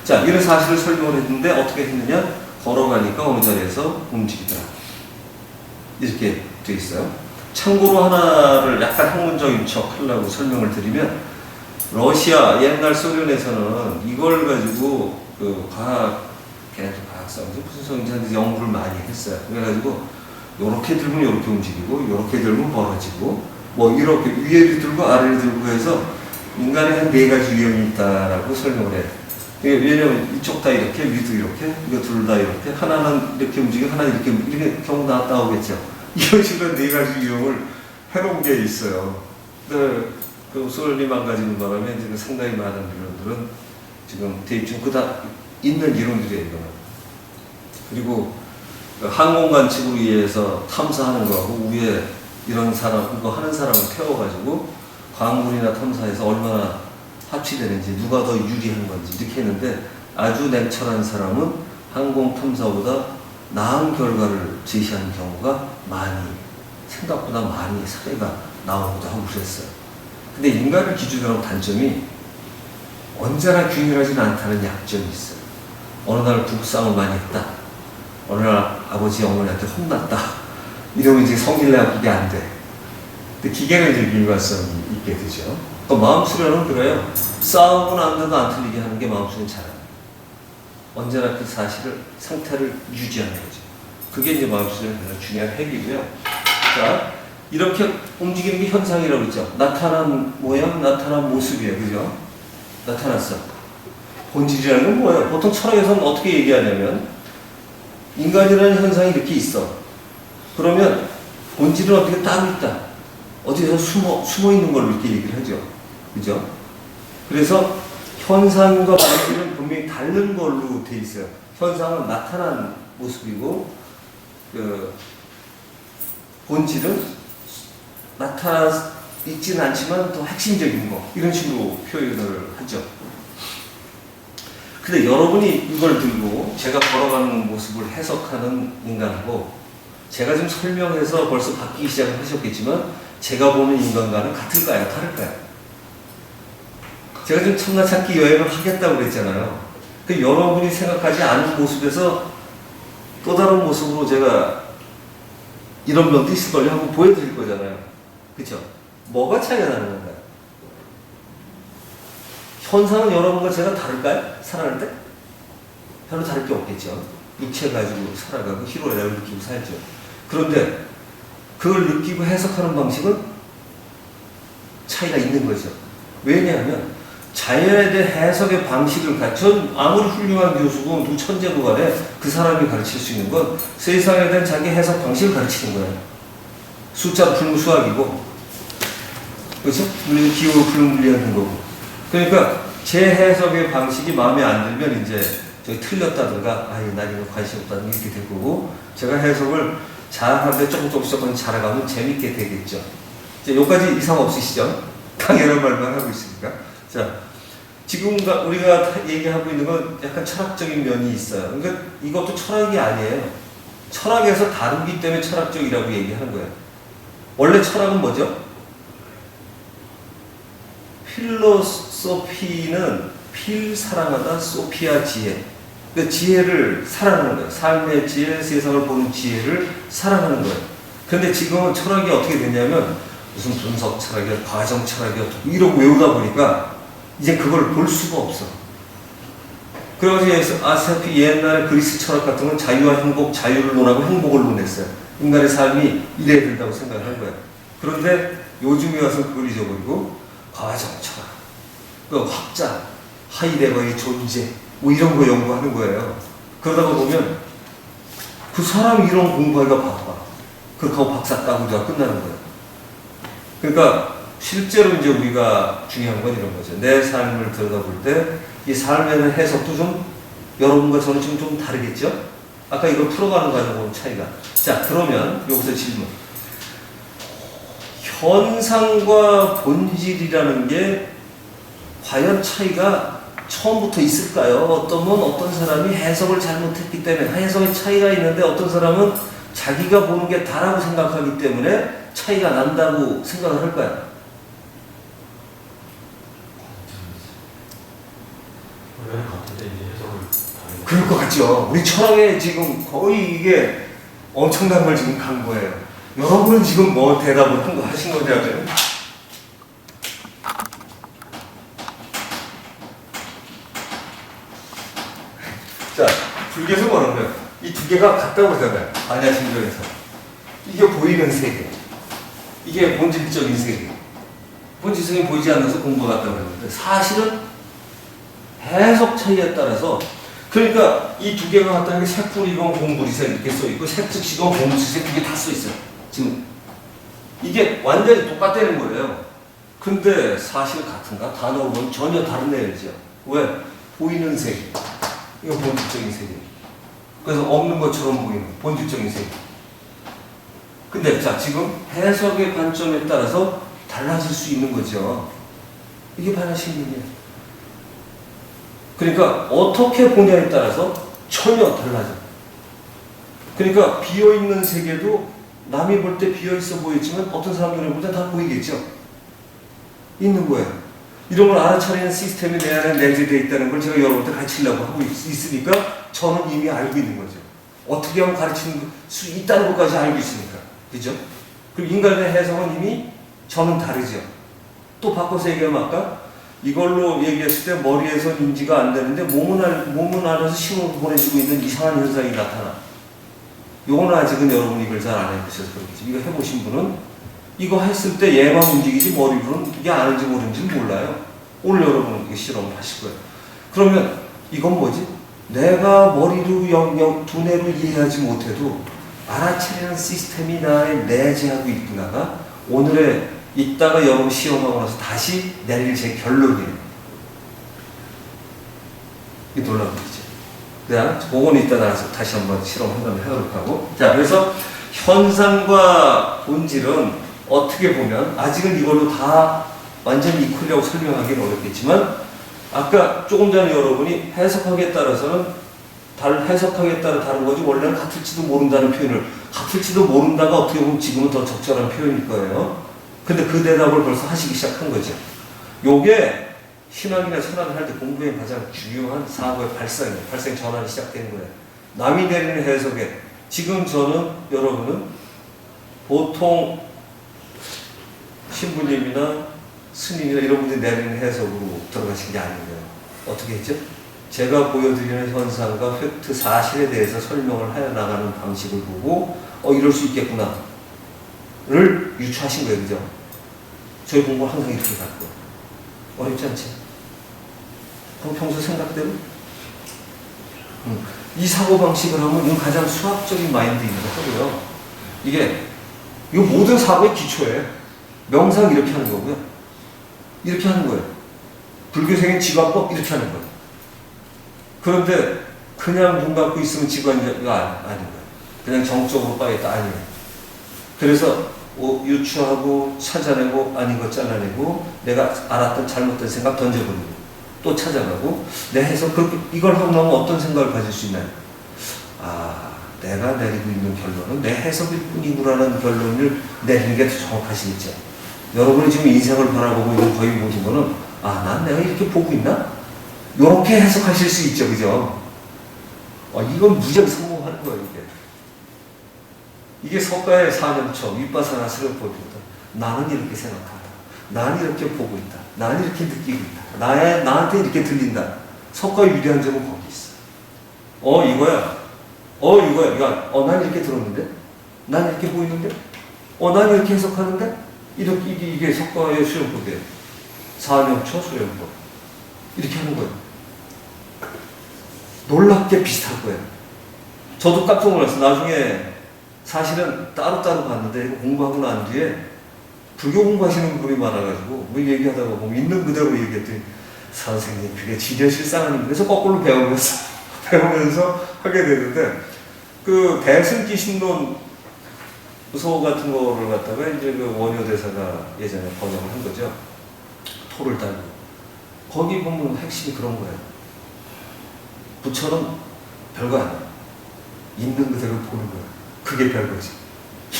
자, 이런 사실을 설명을 했는데 어떻게 했느냐? 걸어가니까 어느 자리에서 움직이더라. 이렇게 되어 있어요. 참고로 하나를 약간 학문적인 척 하려고 설명을 드리면 러시아, 옛날 소련에서는 이걸 가지고 걔네들 과학사람들 무슨 소리인지 연구를 많이 했어요. 그래가지고 요렇게 들면 요렇게 움직이고 요렇게 들면 벌어지고 뭐 이렇게 위에를 들고 아래를 들고 해서 인간에 한 4가지 유형이 있다라고 설명을 해요. 왜냐면 이쪽 다 이렇게 위도 이렇게 이거 둘 다 이렇게 하나는 이렇게 움직이고 하나는 이렇게 경우 나오겠죠. 이런 식으로 4가지 유형을 해놓은 게 있어요. 그 소련이 망가지는 바람에 지금 상당히 많은 이론들은 지금 대입 다 있는 이론들이에요. 이거는. 그리고 항공 관측으로 의해서 탐사하는 거하고 위에 이런 사람 이거 하는 사람을 태워가지고 광물이나 탐사해서 얼마나 합치되는지 누가 더 유리한 건지 이렇게 했는데 아주 냉철한 사람은 항공 탐사보다 나은 결과를 제시하는 경우가 생각보다 많이 사례가 나오기도 하고 그랬어요. 근데 인간을 기준으로 하는 단점이 언제나 균일하지는 않다는 약점이 있어요. 어느 날 부부싸움을 많이 했다. 어느 날 아버지 어머니한테 혼났다. 이러면 이제 성질내고 그게 안 돼. 근데 기계는 이제 일관성이 있게 되죠. 또 마음 수련은 그래요. 싸움은 안 돼도 안 틀리게 하는 게 마음 수련 잘해요. 언제나 그 사실을, 상태를 유지하는 거죠. 그게 이제 마음 수련의 가장 중요한 핵이고요. 자, 이렇게 움직이는 게 현상이라고 했죠. 나타난 모양, 나타난 모습이에요. 그죠? 나타났어. 본질이라는 건 뭐예요? 보통 철학에서는 어떻게 얘기하냐면, 인간이라는 현상이 이렇게 있어. 그러면 본질은 어떻게 따로 있다. 어디서 숨어 있는 걸로 이렇게 얘기를 하죠. 그죠? 그래서 현상과 본질은 분명히 다른 걸로 돼 있어요. 현상은 나타난 모습이고, 본질은 나타나 있지는 않지만 더 핵심적인 거. 이런 식으로 표현을 하죠. 근데 여러분이 이걸 들고 제가 걸어가는 모습을 해석하는 인간하고 제가 지금 설명해서 벌써 바뀌기 시작하셨겠지만 제가 보는 인간과는 같을까요? 다를까요? 제가 지금 천하찾기 여행을 하겠다고 그랬잖아요. 그 여러분이 생각하지 않은 모습에서 또 다른 모습으로 제가 이런 면도 있을걸요 하고 보여드릴 거잖아요. 그쵸? 뭐가 차이가 나는 건가요? 현상은 여러분과 제가 다를까요? 살아갈 때? 별로 다를 게 없겠죠. 육체 가지고 살아가고 희로애락을 느끼고 살죠. 그런데 그걸 느끼고 해석하는 방식은 차이가 있는 거죠. 왜냐하면 자연에 대해 해석의 방식을 갖춘 아무리 훌륭한 교수고 누구 천재고 간에 그 사람이 가르칠 수 있는 건 세상에 대한 자기 해석 방식을 가르치는 거예요. 숫자로 풀면 수학이고, 그렇죠? 물리도 기호로 풀면 물리하는 거고. 그러니까 제 해석의 방식이 마음에 안 들면 이제 저기 틀렸다든가 아유 난 이거 관심 없다든가 이렇게 될 거고, 제가 해석을 잘하는데 조금 잘해가면 재밌게 되겠죠. 이제 여기까지 이상 없으시죠? 당연한 말만 하고 있으니까. 자, 지금 우리가 얘기하고 있는 건 약간 철학적인 면이 있어요. 그러니까 이것도 철학이 아니에요. 철학에서 다루기 때문에 철학적이라고 얘기하는 거예요. 원래 철학은 뭐죠? 필로소피는 필 사랑하다 소피아 지혜. 그 지혜를 사랑하는 거예요. 삶의 지혜, 세상을 보는 지혜를 사랑하는 거예요. 그런데 지금은 철학이 어떻게 되냐면 무슨 분석 철학이야, 과정 철학이야 이러고 외우다 보니까 이제 그걸 볼 수가 없어. 그래서 아시다시피 옛날에 그리스 철학 같은 건 자유와 행복, 자유를 논하고 행복을 논했어요. 인간의 삶이 이래야 된다고 생각한 거예요. 그런데 요즘에 와서 그걸 잊어버리고 과정 철학, 그 학자, 하이데거의 존재 뭐 이런 거 연구하는 거예요. 그러다가 보면 그 사람이 이런 공부하기가 바빠. 그렇게 하고 박사 따고 끝나는 거예요. 그러니까 실제로 이제 우리가 중요한 건 이런 거죠. 내 삶을 들여다볼 때 이 삶에 대한 해석도 좀 여러분과 저는 지금 좀 다르겠죠? 아까 이걸 풀어가는 과정하고 차이가. 자, 그러면 여기서 질문. 현상과 본질이라는 게 과연 차이가 처음부터 있을까요? 어떤 사람이 해석을 잘못했기 때문에 해석의 차이가 있는데 어떤 사람은 자기가 보는 게 다라고 생각하기 때문에 차이가 난다고 생각을 할까요? 그럴 것 같죠. 우리 철학에 지금 거의 이게 엄청난 걸 지금 간 거예요. 여러분은 지금 뭐 대답을 하신 거냐고요? 자, 불교에서 뭐라는 거예요? 이 두 개가 같다고 그러잖아요. 반야심경에서. 이게 보이는 세계. 이게 본질적인 세계. 본질성이 보이지 않아서 공부가 같다고 그러는데 사실은 해석 차이에 따라서 그러니까 이 두 개가 같다는 게 색불이건 공불이세 이렇게 써있고 색즉시건 공수세 두 개 다 써있어요. 지금 이게 완전히 똑같다는 거예요. 근데 사실 같은가? 단어로 보면 전혀 다른 내용이죠. 왜? 보이는 세계. 이거 본질적인 세계. 그래서 없는 것처럼 보이는 본질적인 세계. 근데 자, 지금 해석의 관점에 따라서 달라질 수 있는 거죠. 이게 반야심경이에요. 그러니까 어떻게 보냐에 따라서 전혀 달라져. 그러니까 비어있는 세계도 남이 볼 때 비어있어 보이지만 어떤 사람들이 볼 때 다 보이겠죠. 있는 거예요. 이런 걸 알아차리는 시스템이 내 안에 내재되어 있다는 걸 제가 여러분한테 가르치려고 하고 있으니까 저는 이미 알고 있는 거죠. 어떻게 하면 가르칠 수 있다는 것까지 알고 있으니까. 그죠? 그럼 인간의 해석은 이미 저는 다르죠. 또 바꿔서 얘기하면 아까 이걸로 얘기했을 때 머리에서 인지가 안 되는데 몸은 알아서 신호를 보내주고 있는 이상한 현상이 나타나. 요거는 아직은 여러분 이걸 잘 안 해보셔서 그렇겠지. 이거 해보신 분은 이거 했을 때 얘만 움직이지 머리로는 이게 아는지 모르는지 몰라요. 오늘 여러분은 이거 실험을 하실 거예요. 그러면 이건 뭐지? 내가 머리로 두뇌로 이해하지 못해도 알아차리는 시스템이 나에 내재하고 있구나가 오늘의 이따가 여러분 시험하고 나서 다시 내릴 제 결론이에요. 이게 놀라운 거죠. 그냥 그건 이따 나서 다시 한번 실험 한번 해보도록 하고. 자, 그래서 현상과 본질은 어떻게 보면 아직은 이걸로 다 완전히 이퀄이라고 설명하기는 어렵겠지만 아까 조금 전에 여러분이 해석하기에 따라서는 해석하기에 따라 다른 거지 원래는 같을지도 모른다는 표현을 같을지도 모른다가 어떻게 보면 지금은 더 적절한 표현일 거예요. 근데 그 대답을 벌써 하시기 시작한 거죠. 요게 신학이나 철학을 할 때 공부에 가장 중요한 사고의 발상이에요. 발생 전환이 시작되는 거예요. 남이 내리는 해석에 지금 저는 여러분은 보통 신부님이나 스님이나 이런 분들이 내리는 해석으로 들어가신 게 아니고요. 어떻게 했죠? 제가 보여드리는 현상과 팩트, 사실에 대해서 설명을 해 나가는 방식을 보고 이럴 수 있겠구나 를 유추하신 거예요. 그죠? 저희 공부는 항상 이렇게 갔고 어렵지 않지? 그럼 평소 생각대로 이 사고방식을 하면 이건 가장 수학적인 마인드입니다. 하고요. 이거 모든 사고의 기초예요. 명상 이렇게 하는 거고요. 이렇게 하는 거예요. 불교생의 지관법 이렇게 하는 거예요. 그런데 그냥 눈 감고 있으면 지관이 아닌 거예요. 그냥 정적으로 빠졌다 아니에요. 그래서 유추하고 찾아내고 아닌 거 잘라내고 내가 알았던 잘못된 생각 던져버리고 또 찾아가고 내 해석 그렇게 이걸 하고 나면 어떤 생각을 가질 수 있나요? 아, 내가 내리고 있는 결론은 내 해석일 뿐이구라는 결론을 내리는 게 더 정확하시겠죠. 여러분이 지금 인생을 바라보고 있는 거의 모든 거는 난 내가 이렇게 보고 있나? 이렇게 해석하실 수 있죠. 그죠? 이건 무지하게 성공하는 거예요. 이게 석가의 4년초 윗바사나 스럽보기보다 나는 이렇게 생각한다. 나는 이렇게 보고 있다. 나는 이렇게 느끼고 있다. 나한테 이렇게 들린다. 석가의 위대한 점은 거기 있어. 이거야. 난 이렇게 들었는데? 난 이렇게 보이는데? 난 이렇게 해석하는데? 이게 석가의 수련법이에요. 4년초 수련법. 이렇게 하는 거예요. 놀랍게 비슷할 거예요. 저도 깜짝 놀랐어요. 나중에 사실은 따로따로 봤는데 공부하고 난 뒤에 불교 공부하시는 분이 많아가지고 얘기하다가 보면 있는 그대로 얘기했더니 선생님 그게 지려실상 아닙니까? 그래서 거꾸로 배우면서 하게 되는데 그 대승기신론 소 같은 거를 갖다가 이제 그 원효대사가 예전에 번역을 한 거죠. 토를 달고 거기 보면 핵심이 그런 거예요. 부처는 별거 아니야. 있는 그대로 보는 거야. 그게 별거지.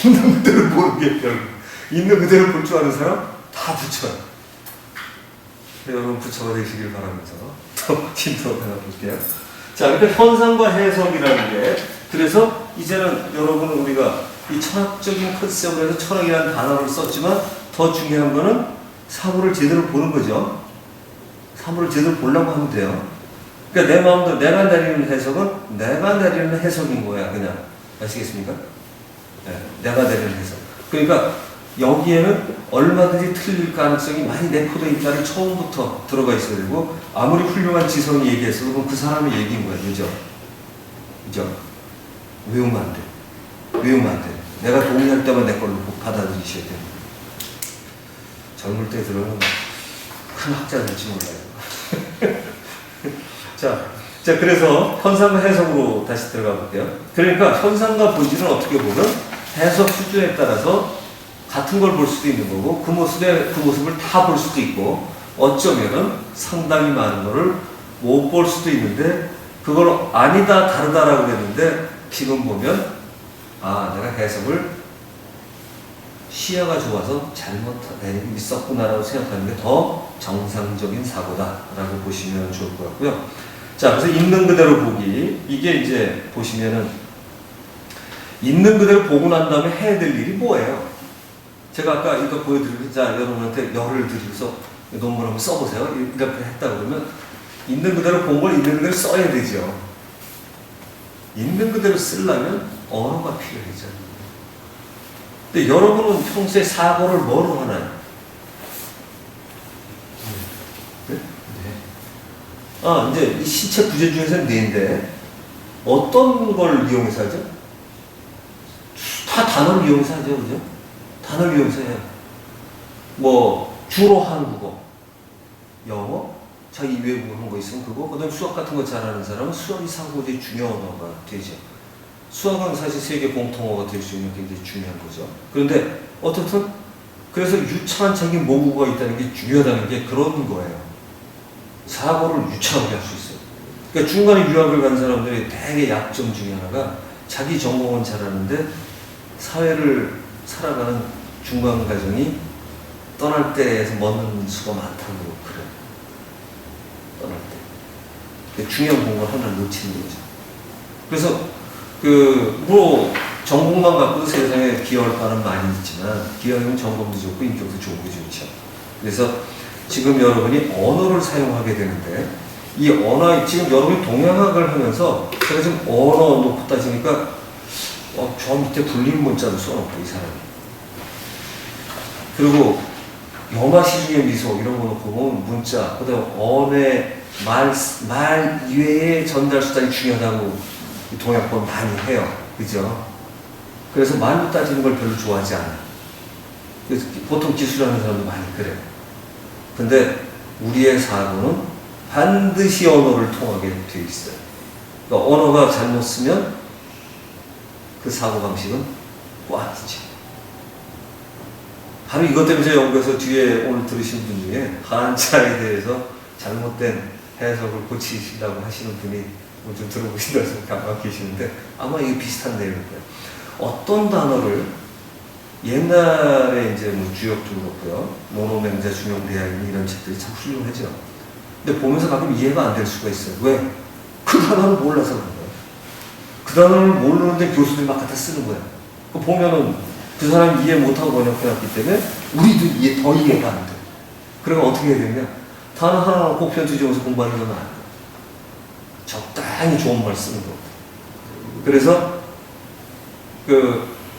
있는 그대로 보는 게 별거. 있는 그대로 볼 줄 아는 사람 다 부처야. 여러분 부처가 되시길 바라면서 더 진도해 볼게요. 자, 그러니까 현상과 해석이라는 게 그래서 이제는 여러분은 우리가 이 철학적인 컨셉으로 해서 철학이라는 단어를 썼지만 더 중요한 거는 사물을 제대로 보는 거죠. 사물을 제대로 보려고 하면 돼요. 그러니까 내 마음대로 내가 내리는 해석은 내가 내리는 해석인 거야. 그냥 아시겠습니까? 네, 내가 내리는 해석. 그러니까 여기에는 얼마든지 틀릴 가능성이 많이 내포되어 있다는 처음부터 들어가 있어야 되고 아무리 훌륭한 지성이 얘기했어도 그건 그 사람의 얘기인 거예요. 그죠? 그죠? 외우면 안 돼. 외우면 안 돼. 내가 동의할 때만 내 걸로 받아들이셔야 돼요. 젊을 때 들으면 큰 학자 될지 몰라요. 자, 그래서 현상과 해석으로 다시 들어가 볼게요. 그러니까 현상과 본질은 어떻게 보면 해석 수준에 따라서 같은 걸 볼 수도 있는 거고 그 모습을 다 볼 수도 있고 어쩌면은 상당히 많은 거를 못 볼 수도 있는데 그걸 아니다 다르다라고 그랬는데 지금 보면 내가 해석을 시야가 좋아서 잘못된 일이 있었구나라고 생각하는 게 더 정상적인 사고다라고 보시면 좋을 것 같고요. 자, 그래서 있는 그대로 보기. 이게 이제 보시면은 있는 그대로 보고 난 다음에 해야 될 일이 뭐예요? 제가 아까 이거 보여드리고, 자, 여러분한테 열을 드리고서 논문 한번 써보세요. 이렇게 했다 그러면 있는 그대로 본 걸 있는 그대로 써야 되죠. 있는 그대로 쓰려면 언어가 필요하죠. 근데 여러분은 평소에 사고를 뭐로 하나요? 네? 아, 이제 이 시체 부재 중에서 뇌인데 어떤 걸 이용해서 하죠? 다 단어를 이용해서 하죠, 그죠? 단어를 이용해서 해요. 뭐 주로 한국어, 영어, 자기 외국어 한 거 있으면 그거, 그다음 수학 같은 거 잘하는 사람은 수학이 사고의 중요한 언어가 되죠. 수학은 사실 세계 공통어가 될 수 있는 굉장히 중요한 거죠. 그런데 어떻든 그래서 유창적인 모국어가 있다는 게 중요하다는 게 그런 거예요. 사고를 유창하게 할 수 있어요. 그러니까 중간에 유학을 간 사람들의 대개 약점 중에 하나가 자기 전공은 잘하는데 사회를 살아가는 중간 과정이 떠날 때에서 먹는 수가 많다고 그래요. 떠날 때. 중요한 공부를 하나 놓치는 거죠. 그래서 뭐 전공만 갖고도 세상에 기여할 바는 많이 있지만 기여하면 전공도 좋고 인격도 좋은 게 좋죠. 그래서 지금 여러분이 언어를 사용하게 되는데 이 언어, 지금 여러분이 동양학을 하면서 제가 지금 언어 놓고 따지니까 저 밑에 불림 문자도 써놓고 이 사람이. 그리고 영화 시중의 미소 이런 거 놓고 보면 문자, 그다음 언어의 말 이외의 전달 수단이 중요하다고 동양권 많이 해요. 그죠? 그래서 말로 따지는 걸 별로 좋아하지 않아요. 그래서 보통 기술하는 사람도 많이 그래요. 근데 우리의 사고는 반드시 언어를 통하게 돼 있어요. 그러니까 언어가 잘못 쓰면 그 사고방식은 꽈지죠. 바로 이것 때문에 제가 연구해서 뒤에 오늘 들으신 분 중에 한자에 대해서 잘못된 해석을 고치시려고 하시는 분이 좀 들어보신다고 생각하고 계시는데 아마 이게 비슷한 내용일 거예요. 어떤 단어를 옛날에 이제 뭐 주역도 그렇고요. 모노맹자, 중용대학인 이런 책들이 참 훌륭하죠. 근데 보면서 가끔 이해가 안 될 수가 있어요. 왜? 그 단어를 몰라서 그런 거예요. 그 단어를 모르는데 교수들이 막 갖다 쓰는 거예요. 그 보면은 그 사람이 이해 못하고 번역해놨기 때문에 우리도 더 이해가 안 돼. 그러면 어떻게 해야 되냐? 단어 하나 놓고 편집점에서 공부하는 건 안 돼. 적당히 좋은 말 쓰는 거. 그래서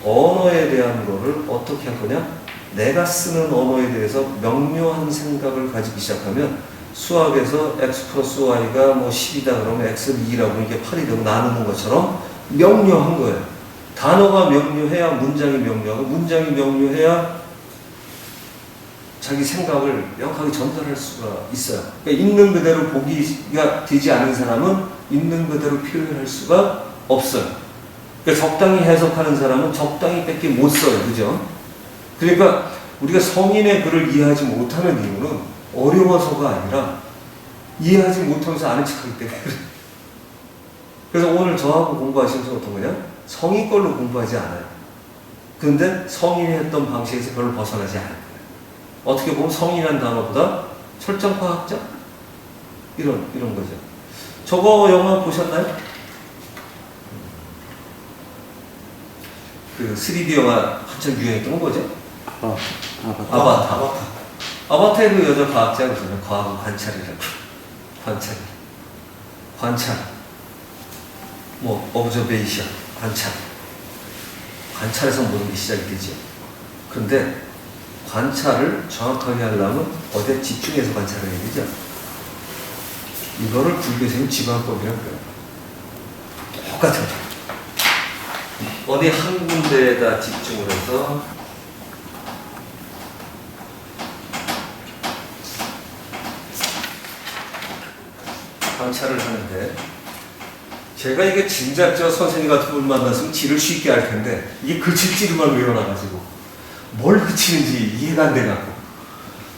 언어에 대한 거를 어떻게 할 거냐? 내가 쓰는 언어에 대해서 명료한 생각을 가지기 시작하면 수학에서 x 플러스 y가 뭐 10이다 그러면 x는 2라고 이게 8이 되고 나누는 것처럼 명료한 거예요. 단어가 명료해야 문장이 명료하고 문장이 명료해야 자기 생각을 명확하게 전달할 수가 있어요. 그러니까 있는 그대로 보기가 되지 않은 사람은 있는 그대로 표현할 수가 없어요. 그러니까 적당히 해석하는 사람은 적당히 밖에 못 써요. 그죠? 그러니까 우리가 성인의 글을 이해하지 못하는 이유는 어려워서가 아니라 이해하지 못하면서 아는 척하기 때문에 그래서 오늘 저하고 공부하시면서 어떤 거냐? 성인 걸로 공부하지 않아요. 그런데 성인이 했던 방식에서 별로 벗어나지 않아요. 어떻게 보면 성인이라는 단어보다 철저과학자? 이런 거죠. 저거 영화 보셨나요? 그 3D 영화 한참 유행했던 거 뭐죠? 아바타. 아바타의 그 여자 과학자가 그러잖아요. 과학은 관찰이라고. 관찰. 뭐, observation. 관찰에서 모든 게 시작이 되죠. 그런데 관찰을 정확하게 하려면 어디에 집중해서 관찰을 해야 되죠. 이거를 불교에서는 지관법이라고 해요. 똑같은 거. 어디 한 군데에다 집중을 해서 관찰을 하는데 제가 이게 진작 저 선생님 같은 분 만났으면 지를 쉽게 알 텐데 이게 그칠지를만 외워놔가지고 뭘 그치는지 이해가 안 돼갖고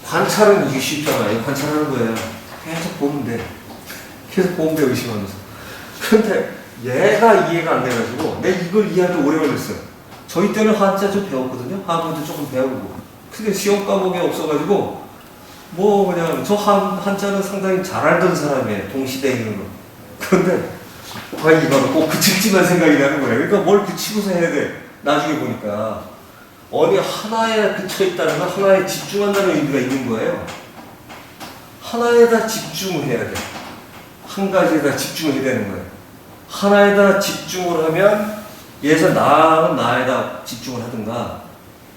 관찰은 이게 쉽잖아요. 관찰하는 거예요. 계속 보면 돼. 계속 보면 돼 의심하면서. 그런데 얘가 이해가 안 돼가지고 내가 이걸 이해하기 오래 걸렸어요. 저희 때는 한자 좀 배웠거든요. 한문도 조금 배우고. 근데 시험 과목이 없어가지고 뭐 그냥 저 한자는 상당히 잘 알던 사람이에요. 동시대인으로. 그런데 이거는 꼭 그칠지만 생각이 나는 거예요. 그러니까 뭘 그치고서 해야 돼. 나중에 보니까 어디 하나에 그쳐있다는 건 하나에 집중한다는 의미가 있는 거예요. 하나에다 집중을 해야 돼. 한 가지에다 집중을 해야 되는 거예요. 하나에다 집중을 하면 얘에서 나에다 집중을 하든가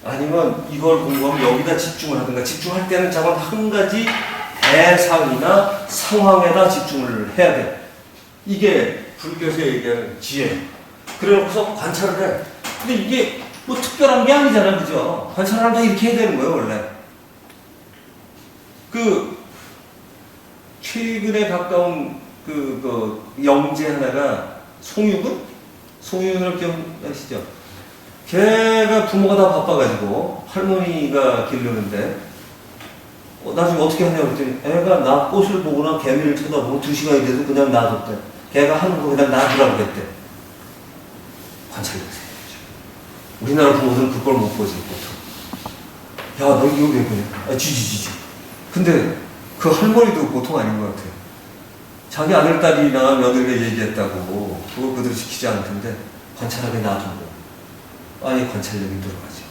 아니면 이걸 공부하면 여기다 집중을 하든가 집중할 때는 자꾸 한 가지 대상이나 상황에다 집중을 해야 돼. 이게 불교에서 얘기하는 지혜. 그래놓고서 관찰을 해. 근데 이게 뭐 특별한 게 아니잖아, 그죠? 관찰을 하면 이렇게 해야 되는 거예요, 원래. 최근에 가까운 영재 하나가 송유근을 기억하시죠? 걔가 부모가 다 바빠가지고 할머니가 기르는데 나중에 어떻게 하냐고 그랬더니 애가 나 꽃을 보거나 개미를 쳐다보고 2시간이 돼도 그냥 놔뒀대. 걔가 하는 거 그냥 놔두라고 그랬대. 관찰력 세요. 우리나라 부모들은 그걸 못 보지, 보통. 야, 너 이거 왜 그래? 지지지지. 근데 그 할머니도 보통 아닌 것 같아요. 자기 아들, 딸이나 며느리가 얘기했다고 그걸 그대로 지키지 않을 텐데 관찰하게 놔두고 아예 관찰력이 들어가죠.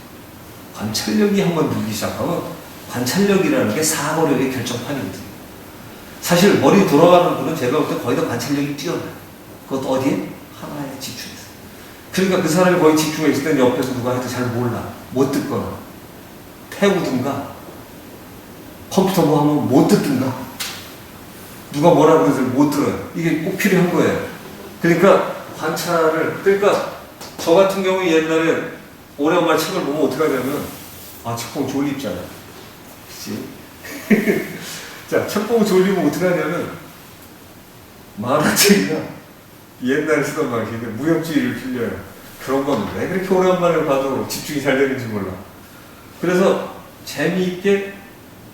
관찰력이 한번 늘기 시작하면 관찰력이라는 게 사고력의 결정판이거든요. 사실 머리 돌아가는 분은 제가 볼 때 거의 다 관찰력이 뛰어나요. 그것도 어디에? 하나에 집중해서. 그러니까 그 사람이 거의 집중해 있을 때 옆에서 누가 해도 잘 몰라. 못 듣거나 태우든가 컴퓨터 뭐 하면 못 듣든가 누가 뭐라고 해서 못 들어요. 이게 꼭 필요한 거예요. 그러니까 그러니까 저 같은 경우 옛날에 오랜만에 책을 보면 어떻게 하냐면 책 보면 졸립잖아. 그치? 자, 책 보고 졸리면 어떻게 하냐면 만화책이나 옛날에 쓰던 방식인데 무협지를 빌려요. 그런 건 왜 그렇게 오랜만에 봐도 집중이 잘 되는지 몰라. 그래서 재미있게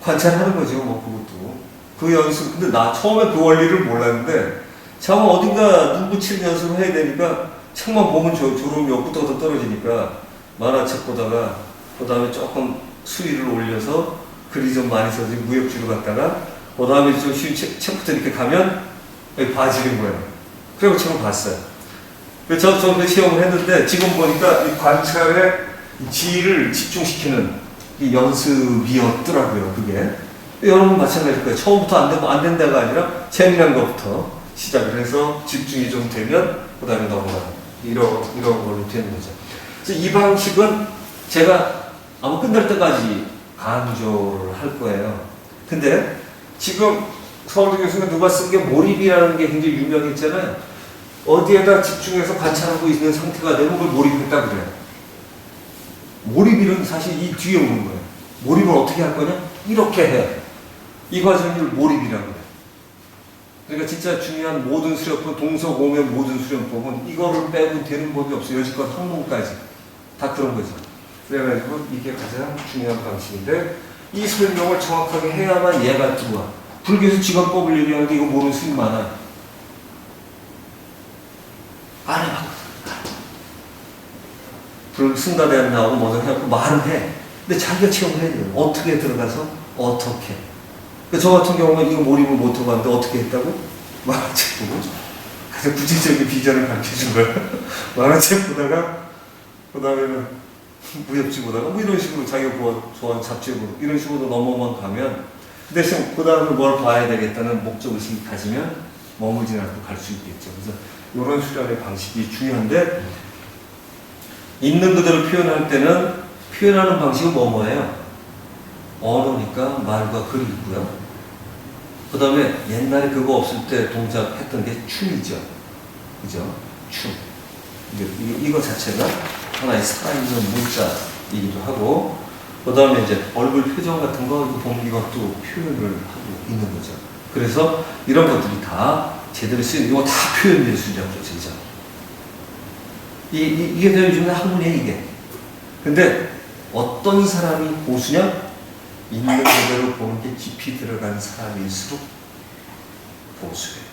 관찰하는 거죠, 뭐 그것도. 그 연습. 근데 나 처음에 그 원리를 몰랐는데 참 어딘가 눈 붙이는 연습을 해야 되니까 책만 보면 졸음이 없고 더 떨어지니까 만화책 보다가 그 다음에 조금 수위를 올려서 글이 좀 많이 써진 무협지로 갔다가 그 다음에 좀 쉬운 책부터 이렇게 가면 여기 봐지는 거예요. 그리고 책을 봤어요. 그래서 저 그 시험을 했는데 지금 보니까 이 관찰의 지위를 집중시키는 이 연습이었더라고요, 그게. 여러분 마찬가지일 거예요. 처음부터 안 된다가 아니라 재미난 것부터 시작을 해서 집중이 좀 되면 그 다음에 넘어가는 이런 걸로 되는 거죠. 그래서 이 방식은 제가 아마 끝날 때까지 강조를 할 거예요. 근데 지금 서울대 교수가 누가 쓴 게 몰입이라는 게 굉장히 유명했잖아요. 어디에다 집중해서 관찰하고 있는 상태가 되면 그걸 몰입했다 그래요. 몰입이는 사실 이 뒤에 오는 거예요. 몰입을 어떻게 할 거냐? 이렇게 해. 이 과정을 몰입이라고 해요. 그러니까 진짜 중요한 모든 수련법, 동서고면 모든 수련법은 이거를 빼고 되는 법이 없어요. 여지껏 학문까지. 다 그런 거죠. 그래가지고 이게 가장 중요한 방식인데 이 설명을 정확하게 해야만 얘가 들어와. 불교에서 지관법을 얘기하는데 이거 모르는 스님 많아요. 안 해봤거든. 승가대학 나오고 뭐든 해갖고 말은 해. 근데 자기가 체험을 해야 돼요. 어떻게 들어가서 어떻게. 저 같은 경우는 이거 몰입을 못하고 왔는데 어떻게 했다고? 만화책 보고 가장 구체적인 비전을 가르쳐준 거야. 만화책 보다가 그 다음에는 무협지 보다가 뭐 이런 식으로 자기가 좋아하는 잡지고 이런 식으로 넘어만 가면 대신 그 다음에 뭘 봐야 되겠다는 목적의식이 가지면 머물지 않고 갈 수 있겠죠. 그래서 이런 수련의 방식이 중요한데 있는 그대로 표현할 때는 표현하는 방식은 뭐예요? 언어니까 말과 글이 있고요. 그 다음에 옛날에 그거 없을 때 동작했던 게 춤이죠. 그죠? 춤. 이거 자체가 하나의 살아있는 문자이기도 하고, 그 다음에 이제 얼굴 표정 같은 거 보면 이것도 표현을 하고 있는 거죠. 그래서 이런 것들이 다 제대로 쓰이는, 이거 다 표현 예술이라고 그러죠. 그죠? 이게 되어 요즘에 학문이에요, 이게. 근데 어떤 사람이 고수냐? 있는 그대로 보는 게 깊이 들어간 사람일수록 고수예요.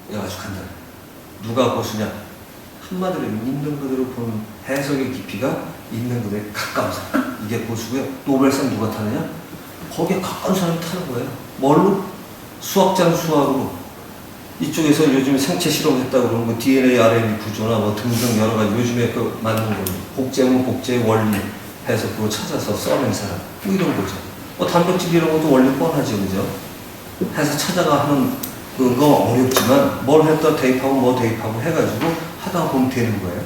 이거 아주 간단해요. 누가 고수냐? 한마디로 있는 그대로 보는 해석의 깊이가 있는 그대로 가까운 사람. 이게 보수고요. 노벨상 누가 타느냐? 거기에 가까운 사람이 타는 거예요. 뭘로? 수학자는 수학으로. 이쪽에서 요즘에 생체 실험했다고 그러는 거 DNA, RNA 구조나 뭐 등등 여러 가지 요즘에 그 만든 거 복제면 복제의 원리 해서 그거 찾아서 써낸 사람. 뭐 이런 거죠. 뭐 단백질 이런 것도 원리 뻔하죠. 그죠? 해서 찾아가 하는 그거 어렵지만 뭘 했다 대입하고 뭐 대입하고 해가지고 하다 보면 되는 거예요.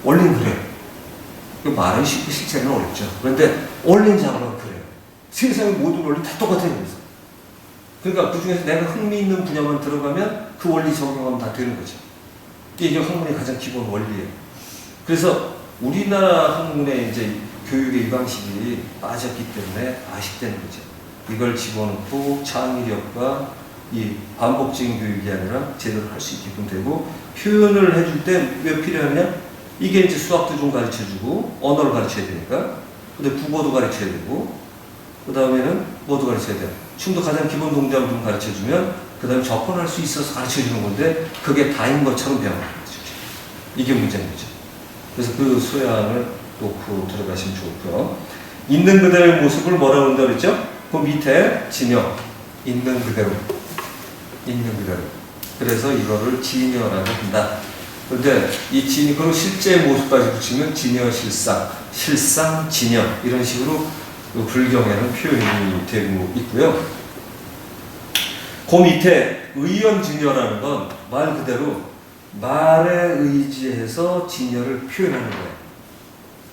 원리는 그래요. 말은 쉽고 실제는 어렵죠. 그런데 원리는 잡으면 그래요. 세상의 모든 원리 다 똑같아요. 그래서. 그러니까 그 중에서 내가 흥미있는 분야만 들어가면 그 원리 적용하면 다 되는 거죠. 이게 학문의 가장 기본 원리예요. 그래서 우리나라 학문의 이제 교육의 이 방식이 빠졌기 때문에 아쉽다는 거죠. 이걸 집어넣고 창의력과 이 반복적인 교육이 아니라 제대로 할 수 있게끔 되고 표현을 해줄 때 왜 필요하냐? 이게 이제 수학도 좀 가르쳐주고 언어를 가르쳐야 되니까 근데 국어도 가르쳐야 되고 그 다음에는 뭐도 가르쳐야 돼요. 춤도 가장 기본 동작을 좀 가르쳐주면 그 다음에 접근할 수 있어서 가르쳐주는 건데 그게 다인 것처럼 배워요. 이게 문제인 거죠. 그래서 그 소양을 놓고 들어가시면 좋고요. 있는 그대로의 모습을 뭐라고 한다고 그랬죠? 그 밑에 진여, 있는 그대로. 있는 그대로. 그래서 이거를 진여라고 한다. 그런데 이 진여, 그리고 실제 모습까지 붙이면 진여, 실상, 실상, 진여 이런 식으로 그 불경에는 표현이 되고 있고요. 그 밑에 의연진여라는 건 말 그대로 말에 의지해서 진여를 표현하는 거예요.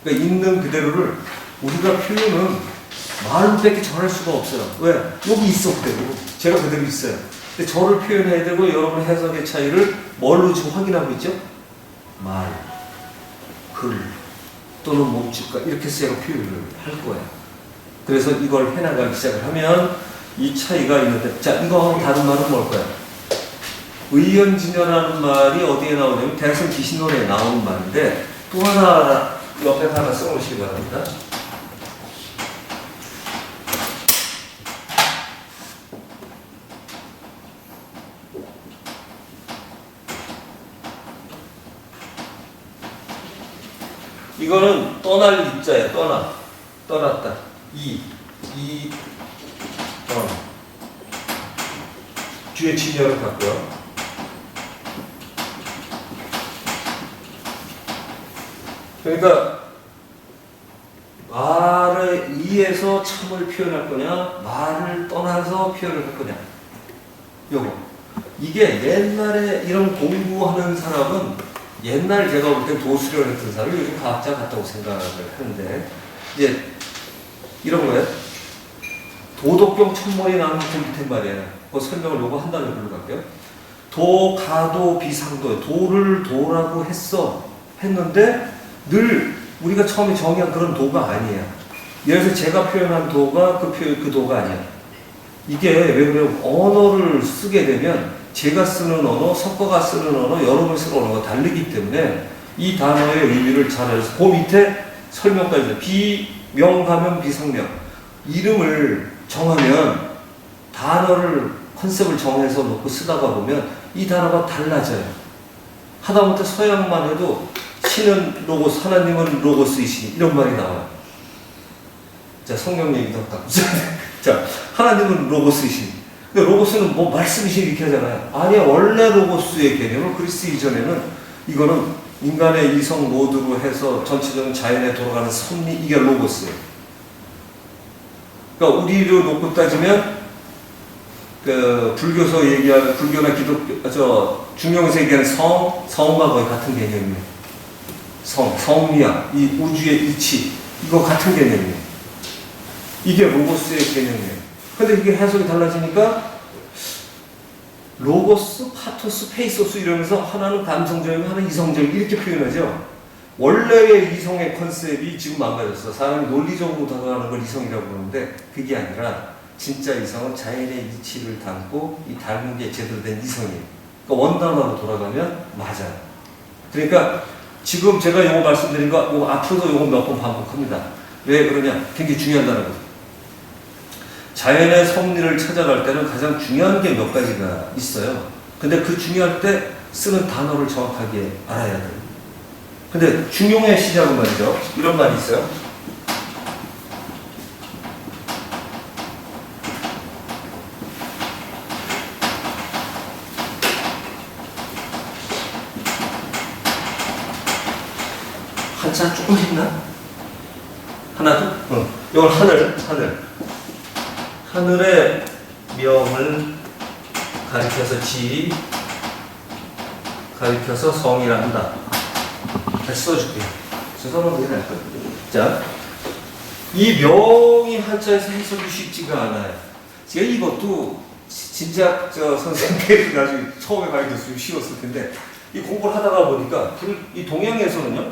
그러니까 있는 그대로를 우리가 표현은 말로밖에 전할 수가 없어요. 왜? 여기 있어 그대로. 제가 그대로 있어요. 근데 저를 표현해야 되고 여러분 해석의 차이를 뭘로 지금 확인하고 있죠? 말, 글 또는 몸짓과 이렇게 제가 표현을 할 거예요. 그래서 이걸 해나가기 시작을 하면 이 차이가 있는데 자 이거 다른 말은 뭘까요? 의연진여라는 말이 어디에 나오냐면 대선 기신론에 나오는 말인데 또 하나 옆에 하나 써놓으시기 바랍니다. 이거는 떠날 입자예요. 떠났다. 뒤에 진여를 갖고요. 그러니까 말에 의해서 참을 표현할 거냐, 말을 떠나서 표현을 할 거냐. 요거. 이게 옛날에 이런 공부하는 사람은 옛날 제가 볼 때 도수련 했던 사람이 요즘 과학자 같다고 생각을 하는데 이제 이런 거예요. 도덕경 천머리 나는 밑에 말이에요. 그 설명을 요거 한 다음에 글로 갈게요. 도, 가도, 비상도. 도를 도라고 했는데 늘 우리가 처음에 정의한 그런 도가 아니에요. 예를 들어서 제가 표현한 도가 그 도가 아니야. 이게 왜 그래요? 언어를 쓰게 되면 제가 쓰는 언어, 석가가 쓰는 언어, 여러분이 쓰는 언어가 다르기 때문에 이 단어의 의미를 잘 알아서 그 밑에 설명까지 비명하면 비상명. 이름을 정하면 단어를 컨셉을 정해서 놓고 쓰다가 보면 이 단어가 달라져요. 하다못해 서양만 해도 신은 로고스, 하나님은 로고스이시니 이런 말이 나와요. 자, 성경 얘기도 할까? 자, 하나님은 로고스이시니. 근데 로고스는 뭐 말씀이시니 이렇게 하잖아요. 아니야, 원래 로고스의 개념은 그리스 이전에는 이거는 인간의 이성 모드로 해서 전체적인 자연에 돌아가는 섭리, 이게 로고스예요. 그러니까 우리로 놓고 따지면 그 불교서 얘기하는 불교나 기독교, 중용에서 얘기하는 성과 거의 같은 개념이에요. 성리학, 이 우주의 이치, 이거 같은 개념이에요. 이게 로고스의 개념이에요. 근데 이게 해석이 달라지니까 로고스, 파토스, 페이소스 이러면서 하나는 감성적이고 하나는 이성적이고 이렇게 표현하죠. 원래의 이성의 컨셉이 지금 망가졌어. 사람이 논리적으로 다가가는 걸 이성이라고 그러는데 그게 아니라 진짜 이성은 자연의 이치를 담고 이 닮은 게 제대로 된 이성이에요. 그러니까 원단으로 돌아가면 맞아요. 그러니까 지금 제가 이거 말씀드린 거 앞으로도 이거 몇 번 반복합니다. 왜 그러냐? 굉장히 중요하다는 거죠. 자연의 섭리를 찾아갈 때는 가장 중요한 게 몇 가지가 있어요. 근데 그 중요할 때 쓰는 단어를 정확하게 알아야 돼요. 근데 중용의 시작은 말이죠. 이런 말이 있어요. 한자 조금 했나? 하나, 둘? 이건 하늘. 하늘의 명을 가리켜서 가리켜서 성이라 한다. 다시 써줄게요. 써놓은 게 나을 거예요. 자, 이 명이 한자에서 해석이 쉽지가 않아요. 제가 이것도 진짜 선생님께 나중에 처음에 가르쳤으면 쉬웠을 텐데, 이 공부를 하다가 보니까 이 동양에서는요,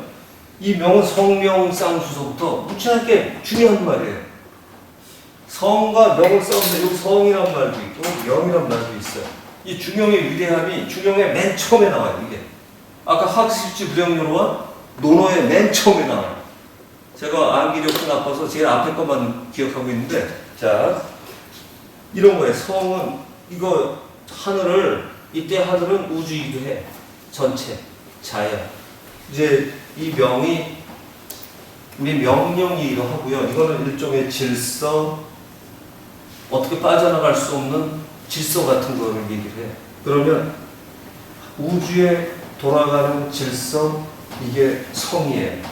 이 명은 성명 쌍수서부터 무지하게 중요한 말이에요. 성과 명을 썼는데 여기 성이란 말도 있고 명이란 말도 있어요. 이 중용의 위대함이 중용의 맨 처음에 나와요. 이게 아까 학습지 불량요로와 논어의 맨 처음에 나와요. 제가 암기력도 나빠서 제일 앞에 것만 기억하고 있는데, 자, 이런 거예요. 성은 이거 하늘을, 이때 하늘은 우주이기도 해. 전체 자연. 이제 이 명이 우리 명령이기도 하고요. 이거는 일종의 질서, 어떻게 빠져나갈 수 없는 질서 같은 거를 얘기를 해. 그러면 우주에 돌아가는 질서, 이게 성이에요.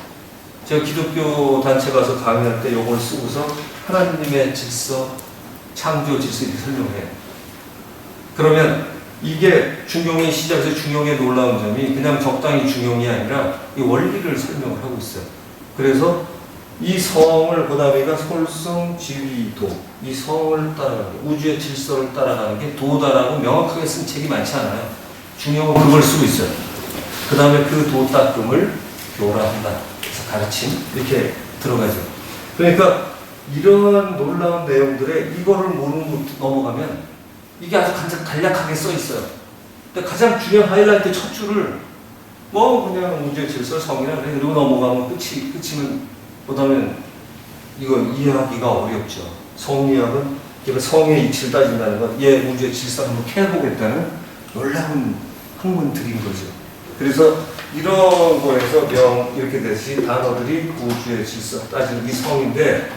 제가 기독교 단체 가서 강의할 때 이걸 쓰고서 하나님의 질서, 창조 질서 이렇게 설명해요. 그러면 이게 중용의 시작에서 중용의 놀라운 점이 그냥 적당히 중용이 아니라 이 원리를 설명을 하고 있어요. 그래서 이 성을 보다미가 솔성, 지위, 도, 이 성을 따라가는 게, 우주의 질서를 따라가는 게 도다라고 명확하게 쓴 책이 많지 않아요. 중용은 그걸 쓰고 있어요. 그 다음에 그 도닦음을 교라한다. 그래서 가르침 이렇게 들어가죠. 그러니까 이러한 놀라운 내용들에 이거를 모르고 넘어가면 이게 아주 간략하게 써 있어요. 근데 가장 중요한 하이라이트 첫 줄을 뭐 그냥 우주의 질서 성이라 그래. 그리고 넘어가면 끝이면 그다음에 이거 이해하기가 어렵죠. 성리학은 성의 이치를 따진다는 건 얘 우주의 질서를 한번 캐보겠다는 놀라운 학문들인 거죠. 그래서 이런 거에서 명 이렇게 되듯이 단어들이 우주의 질서 따지는 이 성인데,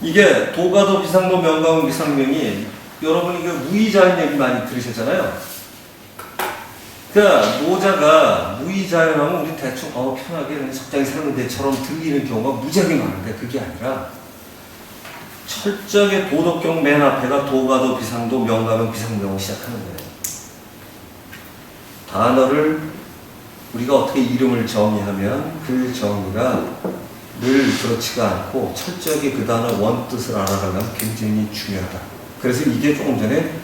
이게 도가도 비상도 명가운 비상명이 여러분 이거 무의자연 얘기 많이 들으셨잖아요. 그러니까 노자가 무의자연하면 우리 대충 편하게 적당히 사는 데처럼 들리는 경우가 무지하게 많은데, 그게 아니라 철저하게 도덕경 맨 앞에가 도가도 비상도 명가명 비상명을 시작하는 거예요. 단어를 우리가 어떻게 이름을 정의하면 그 정의가 늘 그렇지가 않고 철저하게 그 단어 원뜻을 알아가면 굉장히 중요하다. 그래서 이게 조금 전에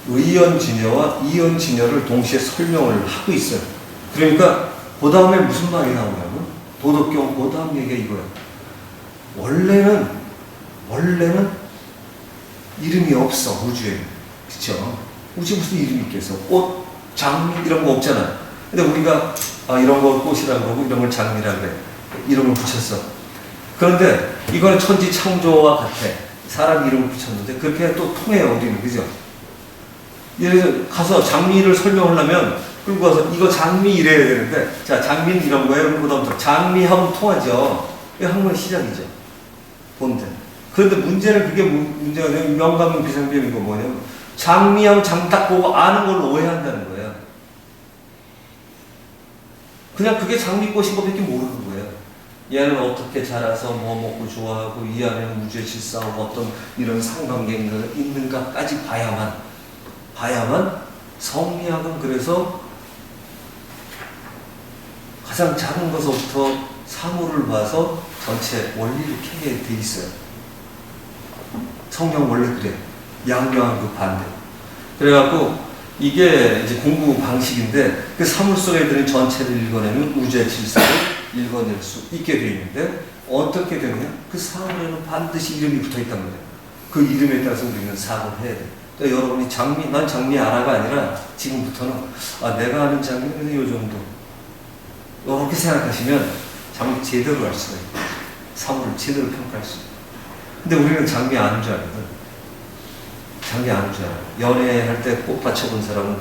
의연진여와 이연진여를 동시에 설명을 하고 있어요. 그러니까 그 다음에 무슨 말이 나오냐면 도덕경 그 다음 얘기가 이거예요. 원래는 이름이 없어, 우주에. 그쵸? 우주에 무슨 이름이 있겠어? 꽃, 장미 이런 거 없잖아. 근데 우리가 이런 걸 꽃이라고 그러고 이런 걸 장미라고 그래. 이름을 붙였어. 그런데 이거는 천지 창조와 같아. 사람 이름을 붙였는데 그렇게 또 통해요, 우리는. 그죠? 예를 들어 가서 장미를 설명하려면 끌고 가서 이거 장미 이래야 되는데, 자, 장미는 이런 거예요. 그럼 그다음부터 장미하면 통하죠. 이게 학문의 시작이죠. 본데. 그런데 문제는 그게 문제가 되면 명가명 비상명인 거 뭐냐면 장미하면 장 딱 보고 아는 걸로 오해한다는 거예요. 그냥 그게 장미꽃인 것밖에 모르는 거예요. 얘는 어떻게 자라서 뭐 먹고 좋아하고 이 안에는 우주의 질서하고 어떤 이런 상관계가 있는가까지 봐야만 성리학은 그래서 가장 작은 것부터 사물을 봐서 전체 원리를 캐게 돼 있어요. 성경 원래 그래. 양명한 그 반대. 그래갖고 이게 이제 공부 방식인데 그 사물 속에 드는 전체를 읽어내면 우주의 질서를 읽어낼 수 있게 되어 있는데, 어떻게 되느냐? 그 사물에는 반드시 이름이 붙어 있단 말이에요. 그 이름에 따라서 우리는 사고를 해야 돼요. 그러니까 여러분이 난 장미 알아가 아니라 지금부터는 내가 아는 장미는 이 정도. 이렇게 생각하시면 장미 제대로 알 수가 있고 사물을 제대로 평가할 수 있고. 근데 우리는 장미 아는 줄 알거든. 장미 아는 줄 알아. 연애할 때 꽃 받쳐본 사람은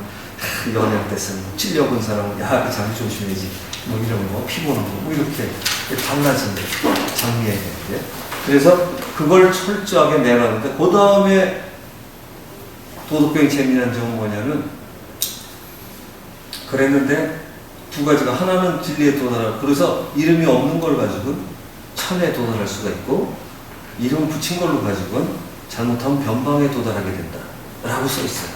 연애할 때 쓰는 찔려본 사람은 야, 그 장미 조심해야지. 뭐 이런 거, 피 보는 거, 뭐 이렇게 달라진대. 장미에 대해. 그래서 그걸 철저하게 내놨는데, 그 다음에 도덕병이 재미난 점은 뭐냐면, 그랬는데 두 가지가, 하나는 진리에 도달하고, 그래서 이름이 없는 걸 가지고 천에 도달할 수가 있고, 이름 붙인 걸로 가지고는 잘못하면 변방에 도달하게 된다 라고 써 있어요.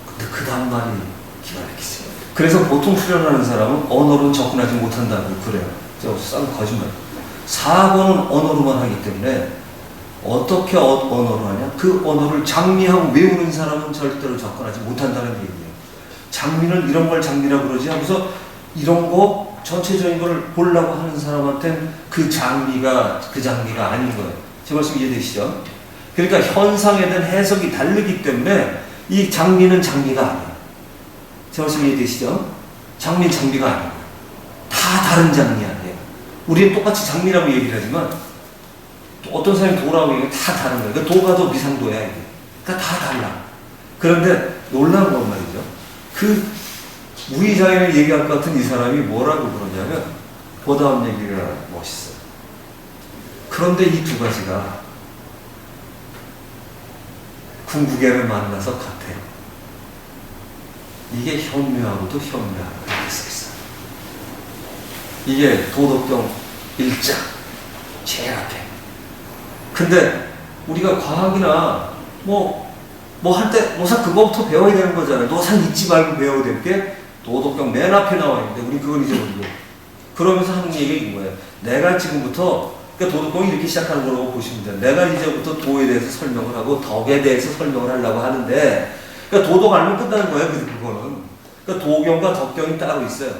근데 그 다음 말이 기가 막히어요. 그래서 보통 수련하는 사람은 언어로 접근하지 못한다고 그래요. 저 싼 거짓말. 사고는 언어로만 하기 때문에 어떻게 언어로 하냐? 그 언어를 장미하고 외우는 사람은 절대로 접근하지 못한다는 얘기예요. 장미는 이런 걸 장미라고 그러지 하고서 이런 거 전체적인 걸 보려고 하는 사람한테는 그 장미가 아닌 거예요. 제 말씀 이해되시죠? 그러니까 현상에 대한 해석이 다르기 때문에 이 장미는 장미가 아니에요. 제 말씀 이해되시죠? 장미는 장미가 아니에요. 다 다른 장미 아니에요. 우리는 똑같이 장미라고 얘기를 하지만 또 어떤 사람이 도라고 얘기하면 다 다른 거예요. 그러니까 도가 더 비상도야 이게. 그러니까 다 달라. 그런데 놀라운 건 말이죠. 그 무의장애를 얘기할 것 같은 이 사람이 뭐라고 그러냐면 그 다음 얘기가 멋있어요. 그런데 이 두 가지가 궁극에를 만나서 같아요. 이게 현묘하고도 현묘하고 그렇게 써있어요. 이게 도덕경 1장 제일 앞에. 근데 우리가 과학이나 뭐 할 때 노사 그거부터 배워야 되는 거잖아요. 노사 잊지 말고 배워야 될 게 도덕경 맨 앞에 나와 있는데 우리 그걸 잊어버리고 그러면서 하는 얘기가 이거예요. 내가 지금부터 그러니까 도덕경이 이렇게 시작하는 거라고 보시면 돼요. 내가 이제부터 도에 대해서 설명을 하고 덕에 대해서 설명을 하려고 하는데 그러니까 도덕 알면 끝나는 거예요. 그거는. 그러니까 도경과 덕경이 따로 있어요.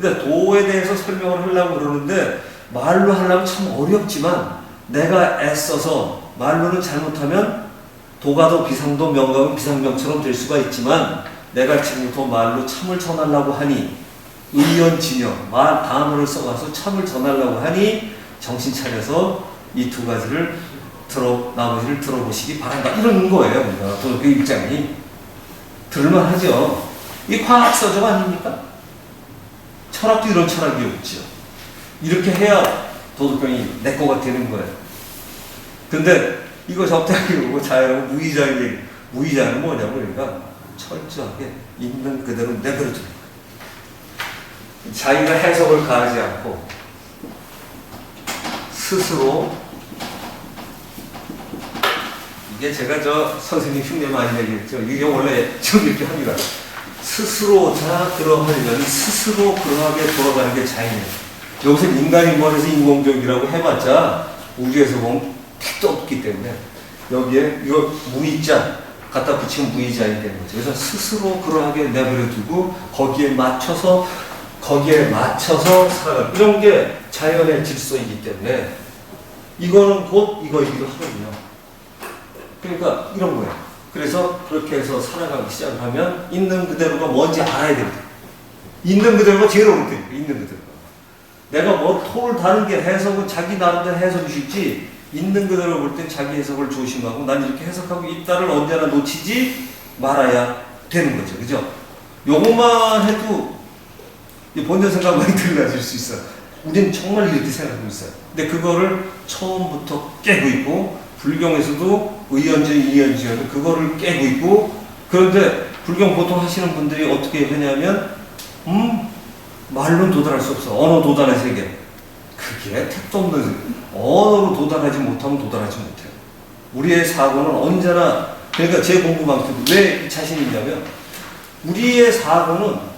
근데 도에 대해서 설명을 하려고 그러는데 말로 하려면 참 어렵지만 내가 애써서 말로는 잘못하면 도가도 비상도 명가도 비상명처럼 될 수가 있지만 내가 지금부터 말로 참을 전하려고 하니 의연진영 말 단어를 써가서 참을 전하려고 하니 정신 차려서 이 두 가지를 나머지를 들어보시기 바란다. 이런 거예요. 우리가 도덕교 입장이 들을만하죠. 이 과학서적 아닙니까? 철학도 이런 철학이 없죠. 이렇게 해야 도덕경이 내 거가 되는 거예요. 근데 이거 적당히 오고 자유하고 무의자에게 무의자는 뭐냐고 그러니까 철저하게 있는 그대로 내버려두는 거예요. 자기가 해석을 가하지 않고 스스로 이게 제가 저 선생님 흉내 많이 내겠죠. 이게 원래 좀 이렇게 합니다. 스스로 그러하려면 스스로 그러하게 돌아가는 게 자연이에요. 여기서 인간이 뭐해서 인공적이라고 해봤자 우주에서 보면 택도 없기 때문에 여기에 이거 무의자 갖다 붙이면 무의자이 되는 거죠. 그래서 스스로 그러하게 내버려두고 거기에 맞춰서 살아가는 이런 게 자연의 질서이기 때문에 이거는 곧 이거이기도 하거든요. 그러니까 이런 거예요. 그래서 그렇게 해서 살아가기 시작을 하면 있는 그대로가 뭔지 알아야 됩니다. 있는 그대로가 제일 어렵다니까. 있는 그대로가. 내가 뭐 토를 다른 게 해석은 자기 나름대로 해석이 쉽지 있는 그대로 볼 때 자기 해석을 조심하고 난 이렇게 해석하고 있다를 언제나 놓치지 말아야 되는 거죠. 그죠? 요것만 해도 본전 생각 많이 들어가질 수 있어요. 우리는 정말 이렇게 생각하고 있어요. 근데 그거를 처음부터 깨고 있고 불경에서도 의연진, 이연진 그거를 깨고 있고 그런데 불경 보통 하시는 분들이 어떻게 하냐면 말로는 도달할 수 없어. 언어 도달의 세계. 그게 택도 없는 언어로 도달하지 못하면 도달하지 못해요. 우리의 사고는 언제나 그러니까 제 공부 방식도 왜 자신 있냐면 우리의 사고는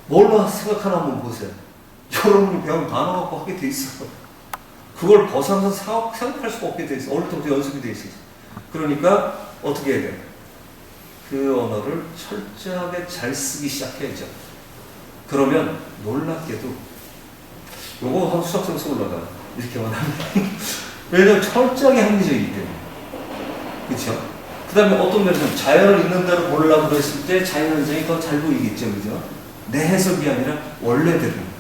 뭘로 생각하나 한번 보세요. 여러분이 배운 단어 갖고 하게 돼 있어. 그걸 벗어나서 생각할 수가 없게 돼 있어. 어릴 때부터 연습이 돼 있어. 그러니까 어떻게 해야 돼? 그 언어를 철저하게 잘 쓰기 시작해야죠. 그러면 놀랍게도 요거 한 수학점수 올라가. 이렇게만 하면. 왜냐면 철저하게 합리적이기 때문에. 그쵸? 그 다음에 어떤 면에서는 자연을 있는 대로 보려고 했을 때 자연현상이 더 잘 보이겠죠. 그죠? 내 해석이 아니라 원래대로입니다.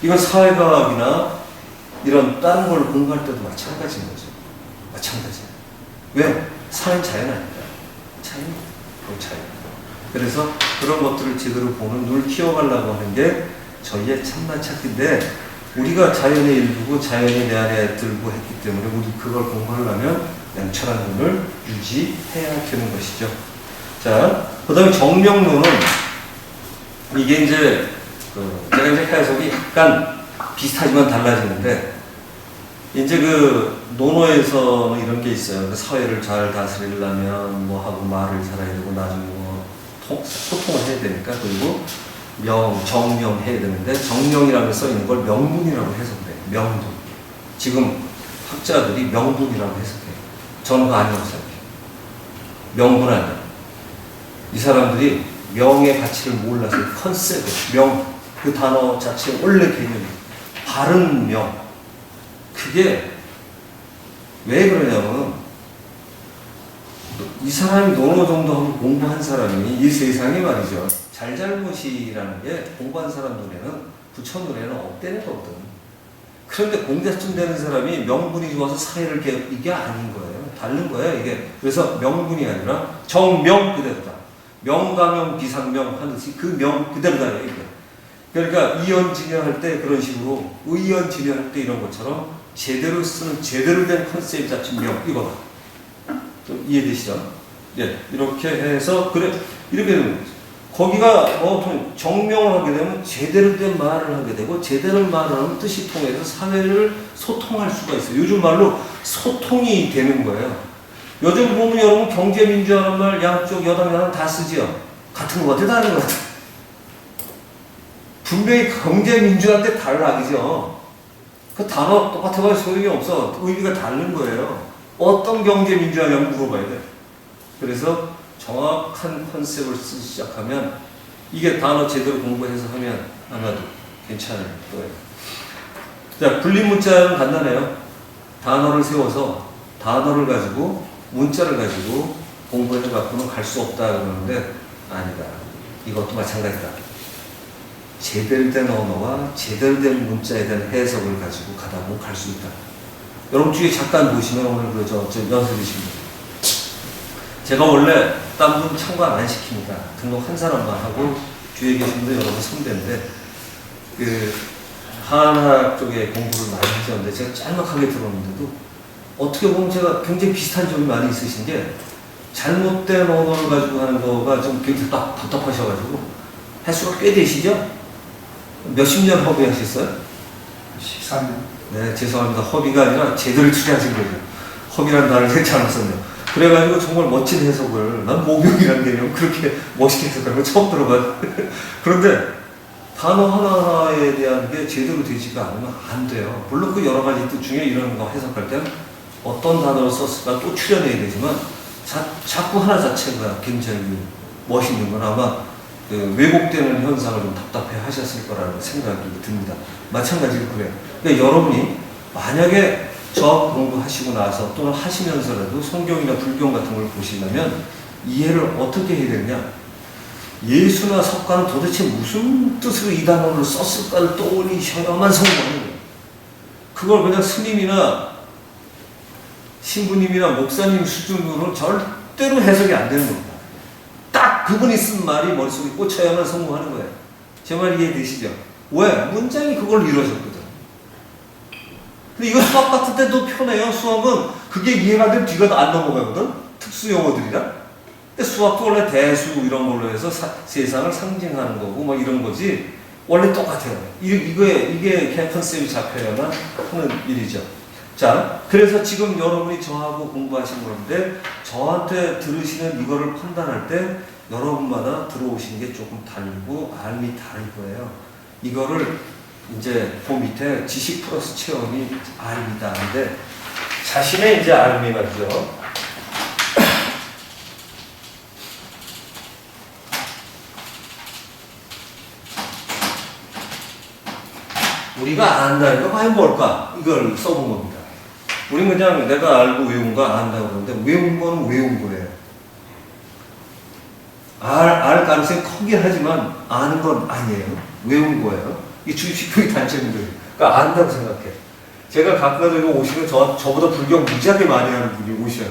이건 사회과학이나 이런 다른 걸 공부할 때도 마찬가지인 거죠. 마찬가지예요. 왜? 사회는 자연 아닙니다. 자연입니다. 그 자연. 그래서 그런 것들을 제대로 보는 눈을 키워가려고 하는 게 저희의 참나 찾기인데, 우리가 자연의 일부고 자연이 내 안에 들고 했기 때문에 우리 그걸 공부하려면 냉철한 눈을 유지해야 되는 것이죠. 자, 그 다음에 정명론은 이게 이제 제가 이제 해석이 약간 비슷하지만 달라지는데, 이제 논어에서는 이런 게 있어요. 사회를 잘 다스리려면 뭐 하고 말을 잘해야 되고 나중에 뭐 소통을 해야 되니까, 그리고 정명 해야 되는데, 정명이라고 써 있는 걸 명분이라고 해석돼요. 명분. 지금 학자들이 명분이라고 해석해요. 저는 그거 아니라고 생각해요. 명분 아니에요. 이 사람들이 명의 가치를 몰라서 컨셉, 그 단어 자체의 원래 개념이 바른 명. 그게 왜 그러냐면, 이 사람이 논어 정도 하고 공부한 사람이 이 세상에 말이죠, 잘잘못이라는 게 공부한 사람 눈에는, 부처 눈에는 없대는 거거든. 그런데 공자쯤 되는 사람이 명분이 좋아서 사회를 이게 아닌 거예요. 다른 거예요, 이게. 그래서 명분이 아니라 정명 그대로다. 명가명 비상명 하듯이 그 명 그대로다, 이게. 그러니까 이연진여 할 때 그런 식으로, 의연진여 할 때 이런 것처럼 제대로 쓰는 제대로 된 컨셉 자체 명, 이거다. 좀 이해되시죠? 예, 이렇게 해서 그래 이렇게 되는 거죠. 거기가 정명을 하게 되면 제대로 된 말을 하게 되고, 제대로 말을 하면 뜻이 통해서 사회를 소통할 수가 있어요. 요즘 말로 소통이 되는 거예요. 요즘 보면 여러분 경제민주화라는 말 양쪽 여당 야당 다 쓰지요. 같은 것 같아, 다른 것 같아. 분명히 경제민주화인데 달라지죠. 그 단어 똑같아봐야 소용이 없어. 의미가 다른 거예요. 어떤 경제민주화냐고 물어봐야 돼. 그래서 정확한 컨셉을 쓰기 시작하면, 이게 단어 제대로 공부해서 하면 아마도 괜찮을 거예요. 자, 분리문자는 간단해요. 단어를 세워서 단어를 가지고 문자를 가지고 공부해 갖고는 갈 수 없다 그러는데, 아니다. 이것도 마찬가지다. 제대로 된 언어와 제대로 된 문자에 대한 해석을 가지고 가다 보면 갈 수 있다. 여러분 뒤에 잠깐 보시면 오늘 연습이십니다. 제가 원래 딴 분 참관 안 시킵니다. 등록 한 사람만 하고, 뒤에 계신 분들 여러분 선배인데, 한학 쪽에 공부를 많이 하셨는데, 제가 짤막하게 들었는데도 어떻게 보면 제가 굉장히 비슷한 점이 많이 있으신 게, 잘못된 언어를 가지고 하는 거가 좀 굉장히 답답하셔가지고, 횟수가 꽤 되시죠? 몇십 년 허비하셨어요? 13년. 네, 죄송합니다. 허비가 아니라 제대로 추리하신 거죠. 허비라는 단어를 대체 안 썼네요. 그래가지고 정말 멋진 해석을, 난 모병이라는 개념 그렇게 멋있게 해석하는 거 처음 들어봐요. 그런데 단어 하나하나에 대한 게 제대로 되지가 않으면 안 돼요. 물론 그 여러 가지 뜻 중에 이런 거 해석할 때는 어떤 단어를 썼을까 또 추려내야 되지만, 자꾸 하나 자체가 굉장히 멋있는 건 아마 왜곡되는 현상을 좀 답답해 하셨을 거라는 생각이 듭니다. 마찬가지로 그래요. 그러니까 여러분이 만약에 저 공부하시고 나서 또는 하시면서라도 성경이나 불경 같은 걸 보시려면 이해를 어떻게 해야 되느냐? 예수나 석가는 도대체 무슨 뜻으로 이 단어를 썼을까를 떠올리셔야만 성공하는 거예요. 그걸 그냥 스님이나 신부님이나 목사님 수준으로 절대로 해석이 안 되는 겁니다. 딱 그분이 쓴 말이 머릿속에 꽂혀야만 성공하는 거예요. 제 말 이해되시죠? 왜? 문장이 그걸 이루어졌거든. 근데 이거 수학 같은 때도 편해요. 수학은 그게 이해가 되면 뒤가 안 넘어가거든? 특수 용어들이라. 근데 수학도 원래 대수 이런 걸로 해서 세상을 상징하는 거고 뭐 이런 거지. 원래 똑같아요. 이게 그냥 컨셉이 잡혀야만 하는 일이죠. 자, 그래서 지금 여러분이 저하고 공부하신 건데, 저한테 들으시는 이거를 판단할 때 여러분마다 들어오신 게 조금 다르고 알미 다를 거예요. 이거를 이제 그 밑에 지식 플러스 체험이 알미다 하는데, 자신의 이제 알미 말이죠. 우리가 안다는 거 과연 뭘까? 이걸 써본 겁니다. 우린 그냥 내가 알고 외운 거 안다고 그러는데, 외운 거는 외운 거예요. 알 가능성이 크긴 하지만 아는 건 아니에요. 외운 거예요. 이 주입식품이 단점인 거예요. 그러니까 안다고 생각해. 제가 가끔가다 오시면 저보다 불경 무지하게 많이 하는 분이 오셔요.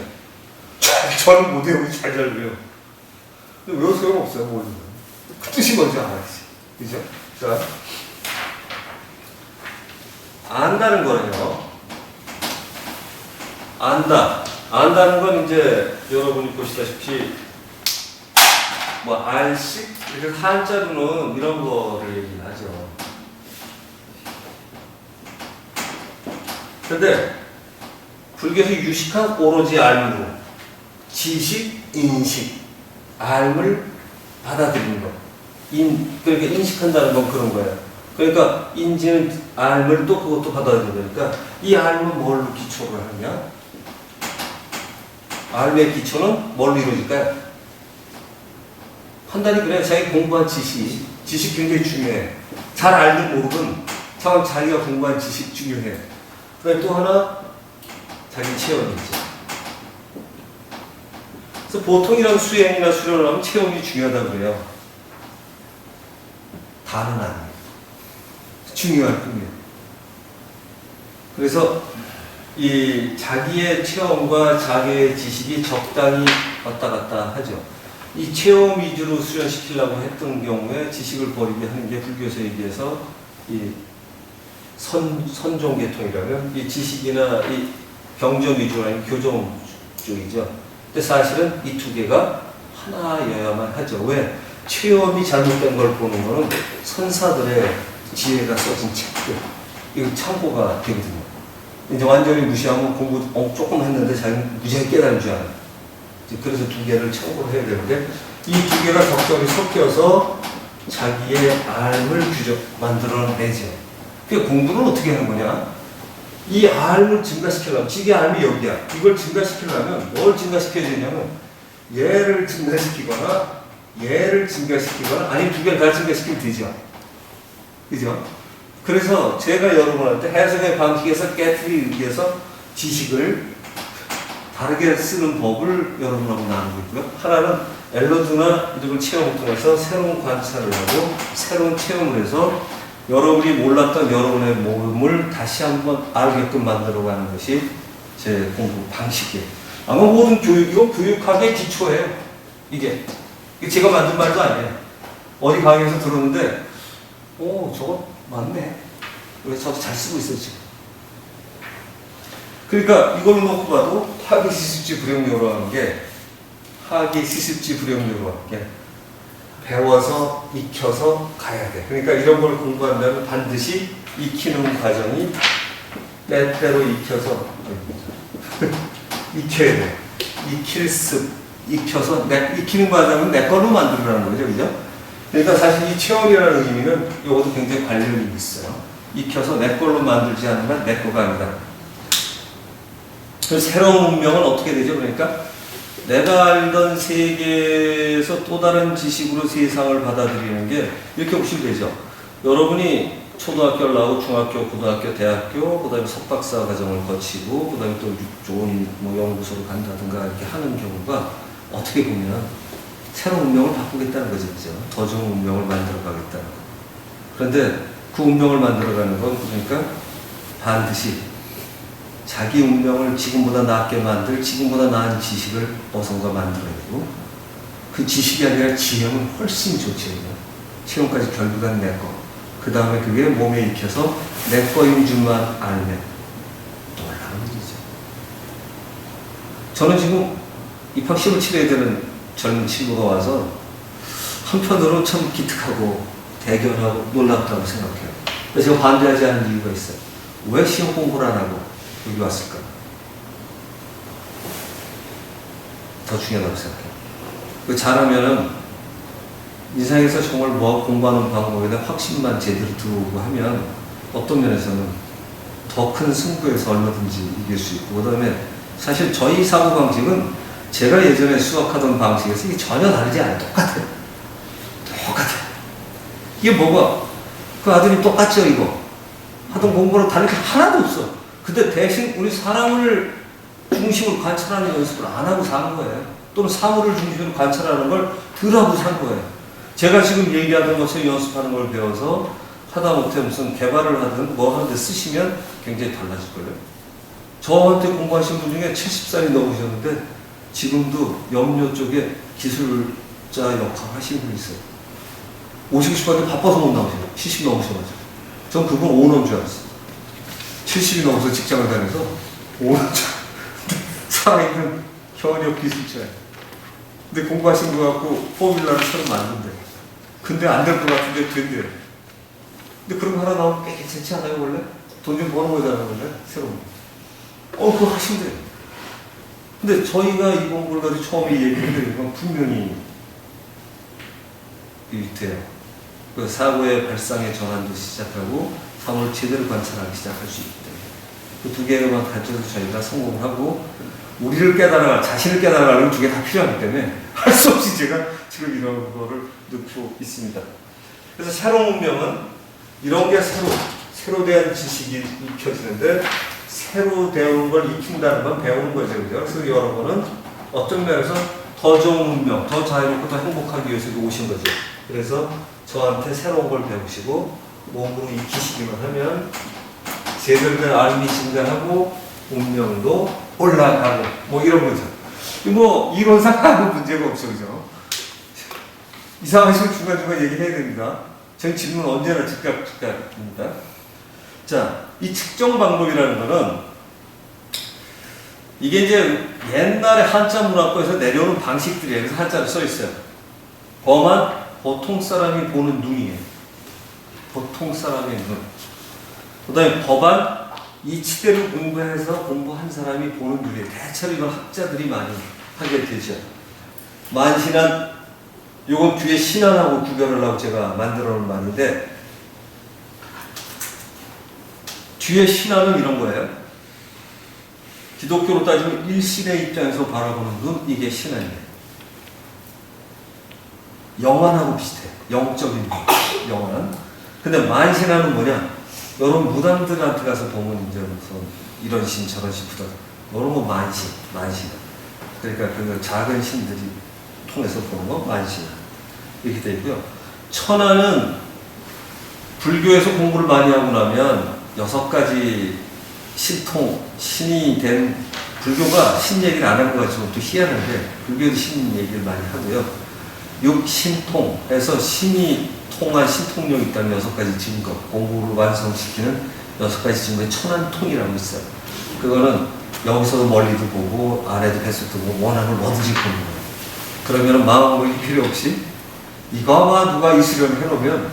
저는 못해요. 잘 외워. 근데 왜 소용없어요, 모르면. 그 뜻이 뭔지 알아야지. 그죠? 자. 안다는 거는요. 안다. 안다는 건 이제 여러분이 보시다시피 뭐 알식 이렇게 한자로는 이런 거를 얘기하죠. 근데 불교에서 유식한 오로지 알므로 지식, 인식, 알을 받아들이는 거. 그러니까 인식한다는 건 그런 거예요. 그러니까 인지는 알을 또 그것도 받아들이는 거니까 이 알은 뭘로 기초를 하냐? 알의 기초는 뭘로 이루어질까요? 판단이 그래요. 자기 공부한 지식 굉장히 중요해. 잘 알든 모르든 자기가 공부한 지식 중요해. 그다음에 또 하나 자기 체험이죠. 그래서 보통 이런 수행이나 수련을 하면 체험이 중요하다고 그래요. 다는 아니에요. 중요할 뿐이에요. 그래서 이 자기의 체험과 자기의 지식이 적당히 왔다 갔다 하죠. 이 체험 위주로 수련시키려고 했던 경우에 지식을 버리게 하는 게 불교에서 얘기해서 이 선종계통이라면 이 지식이나 이 경전 위주가 아닌 교정 쪽이죠. 근데 사실은 이 두 개가 하나여야만 하죠. 왜? 체험이 잘못된 걸 보는 거는 선사들의 지혜가 써진 책들, 이거 참고가 되거든요. 이제 완전히 무시하면 공부 조금 했는데 자기는 무지하게 깨달은 줄 알아요. 그래서 두 개를 참고를 해야 되는데 이 두 개가 적절히 섞여서 자기의 알을 만들어내죠. 그 공부는 어떻게 하는 거냐? 이 알을 증가시키려면, 지게 알이 여기야. 이걸 증가시키려면 뭘 증가시켜야 되냐면 얘를 증가시키거나 얘를 증가시키거나 아니면 두 개를 다 증가시키면 되죠. 그죠? 그래서 제가 여러분한테 해석의 방식에서 깨트리기 위해서 지식을 다르게 쓰는 법을 여러분하고 나누고 있고요. 하나는 엘러드나 이런 체험을 통해서 새로운 관찰을 하고 새로운 체험을 해서 여러분이 몰랐던 여러분의 몸을 다시 한번 알게끔 만들어가는 것이 제 공부 방식이에요. 아마 모든 이건 교육학의 기초예요. 이게 제가 만든 말도 아니에요. 어디 강의에서 들었는데 저거 맞네. 그래서 저도 잘 쓰고 있어요, 지금. 그러니까 이걸 놓고 봐도 하기시습지 불용요라는 게 하기시습지 불용요라는 게 배워서 익혀서 가야 돼. 그러니까 이런 걸 공부한다면 반드시 익히는 과정이 때때로 익혀서 익혀야 돼. 익혀서 익히는 과정은 내 걸로 만들으라는 거죠, 그죠? 그러니까 사실 이 체험이라는 의미는 이것도 굉장히 관련이 있어요. 익혀서 내 걸로 만들지 않으면 내 거가 아니다. 그래서 새로운 운명은 어떻게 되죠? 그러니까 내가 알던 세계에서 또 다른 지식으로 세상을 받아들이는 게 이렇게 보시면 되죠. 여러분이 초등학교를 나오고 중학교, 고등학교, 대학교, 그 다음에 석박사 과정을 거치고 그 다음에 또 좋은 연구소로 간다든가 이렇게 하는 경우가 어떻게 보면 새로운 운명을 바꾸겠다는 거죠. 그죠? 더 좋은 운명을 만들어 가겠다는 거. 그런데 그 운명을 만들어가는 건 그러니까 반드시 자기 운명을 지금보다 낫게 만들, 지금보다 나은 지식을 어선가 만들어야 되고 그 지식이 아니라 지형은 훨씬 좋죠. 체험까지 결국은 내 거. 그 다음에 그게 몸에 익혀서 내 거인 줄만 알면 놀라운 일이죠. 저는 지금 입학시험을 치러야 되는 젊은 친구가 와서 한편으로는 참 기특하고 대견하고 놀랍다고 생각해요. 그래서 제가 반대하지 않는 이유가 있어요. 왜 시험 공부를 안 하고 여기 왔을까? 더 중요하다고 생각해요. 그 잘하면은 인생에서 정말 공부하는 방법에 대한 확신만 제대로 들어오고 하면 어떤 면에서는 더 큰 승부에서 얼마든지 이길 수 있고, 그 다음에 사실 저희 사고 방식은 제가 예전에 수학하던 방식에서 이게 전혀 다르지 않아요. 똑같아요. 이게 뭐가? 그 아들이 똑같죠, 이거. 하던 공부랑 다른 게 하나도 없어. 근데 대신 우리 사람을 중심으로 관찰하는 연습을 안 하고 사는 거예요. 또는 사물을 중심으로 관찰하는 걸 덜 하고 산 거예요. 제가 지금 얘기하던 것처럼 연습하는 걸 배워서 하다못해 무슨 개발을 하든 뭐 하는데 쓰시면 굉장히 달라질걸요. 저한테 공부하신 분 중에 70살이 넘으셨는데 지금도 염료 쪽에 기술 기억자 역할 하시는 분이 있어요. 오시고 싶었는데 바빠서 못 나오세요. 70 넘으셔가지고. 전 그분 오너인 줄 알았어요. 70이 넘어서 직장을 다녀서 오너인 줄 살아있는 현역 기술자예요. 근데 공부하신 거 갖고 포뮬라를 새로 만든대. 근데 안 될 것 같은데 된대요. 근데 그런 거 하나 나오면 꽤 괜찮지 않아요, 원래? 돈 좀 버는 거잖아요, 원래? 새로운 거. 그거 하신대요. 근데 저희가 이 공부를 가지고 처음에 얘기해드린 건 분명히 돼요. 그 사고의 발상의 전환도 시작하고 사물을 제대로 관찰하기 시작할 수 있기 때문에 그 두 개만 가르쳐서 저희가 성공을 하고 우리를 깨달아갈, 자신을 깨달아가려면 두 개 다 필요하기 때문에 할 수 없이 제가 지금 이런 거를 넣고 있습니다. 그래서 새로운 운명은 이런 게 새로 대한 지식이 익혀지는데 새로 배우는 걸 익힌다는 건 배우는 거죠. 그래서 여러분은 어떤 면에서 더 좋은 운명, 더 자유롭고 더 행복하기 위해서 오신 거죠. 그래서 저한테 새로운 걸 배우시고 몸으로 익히시기만 하면 제대로 된 알미 증가하고 운명도 올라가고 뭐 이런 거죠. 뭐 이론상 아무 문제가 없죠. 그죠? 이상하시면 중간중간 얘기해야 됩니다. 저희 질문 언제나 즉각입니다. 자, 이 측정 방법이라는 거는 이게 이제 옛날에 한자 문학과에서 내려오는 방식들이에요. 그래서 한자로 써 있어요. 범한 보통 사람이 보는 눈이에요. 보통 사람의 눈. 그 다음에 법안 이치대로 공부해서 공부한 사람이 보는 눈이에요. 대체로 이건 학자들이 많이 하게 되죠. 만신한, 요건 뒤에 신안하고 구별을 하고 제가 만들어 놓은 말인데, 뒤에 신안은 이런 거예요. 기독교로 따지면 일신의 입장에서 바라보는 눈, 이게 신안이에요. 영안하고 비슷해요. 영적인 눈, 영안. 근데 만신안은 뭐냐? 여러분 무당들한테 가서 보면 이제 무슨 이런 신 저런 신보다 이런 거 만신. 그러니까 그 작은 신들이 통해서 보는 거 만신. 이렇게 되어 있고요. 천안은 불교에서 공부를 많이 하고 나면 6가지 신통, 신이 된, 불교가 신 얘기를 안 한 것 같지만 또 희한한데 불교도 신 얘기를 많이 하고요. 6신통에서 신이 통한 신통력이 있다면 6가지 증거, 공부를 완성시키는 6가지 증거의 천안통이라고 있어요. 그거는 여기서도 멀리도 보고 아래도 뱃속도 보고 원하는 뭐든지 보는 거예요. 그러면 마음먹이 필요 없이 이거만 누가 이수련 해놓으면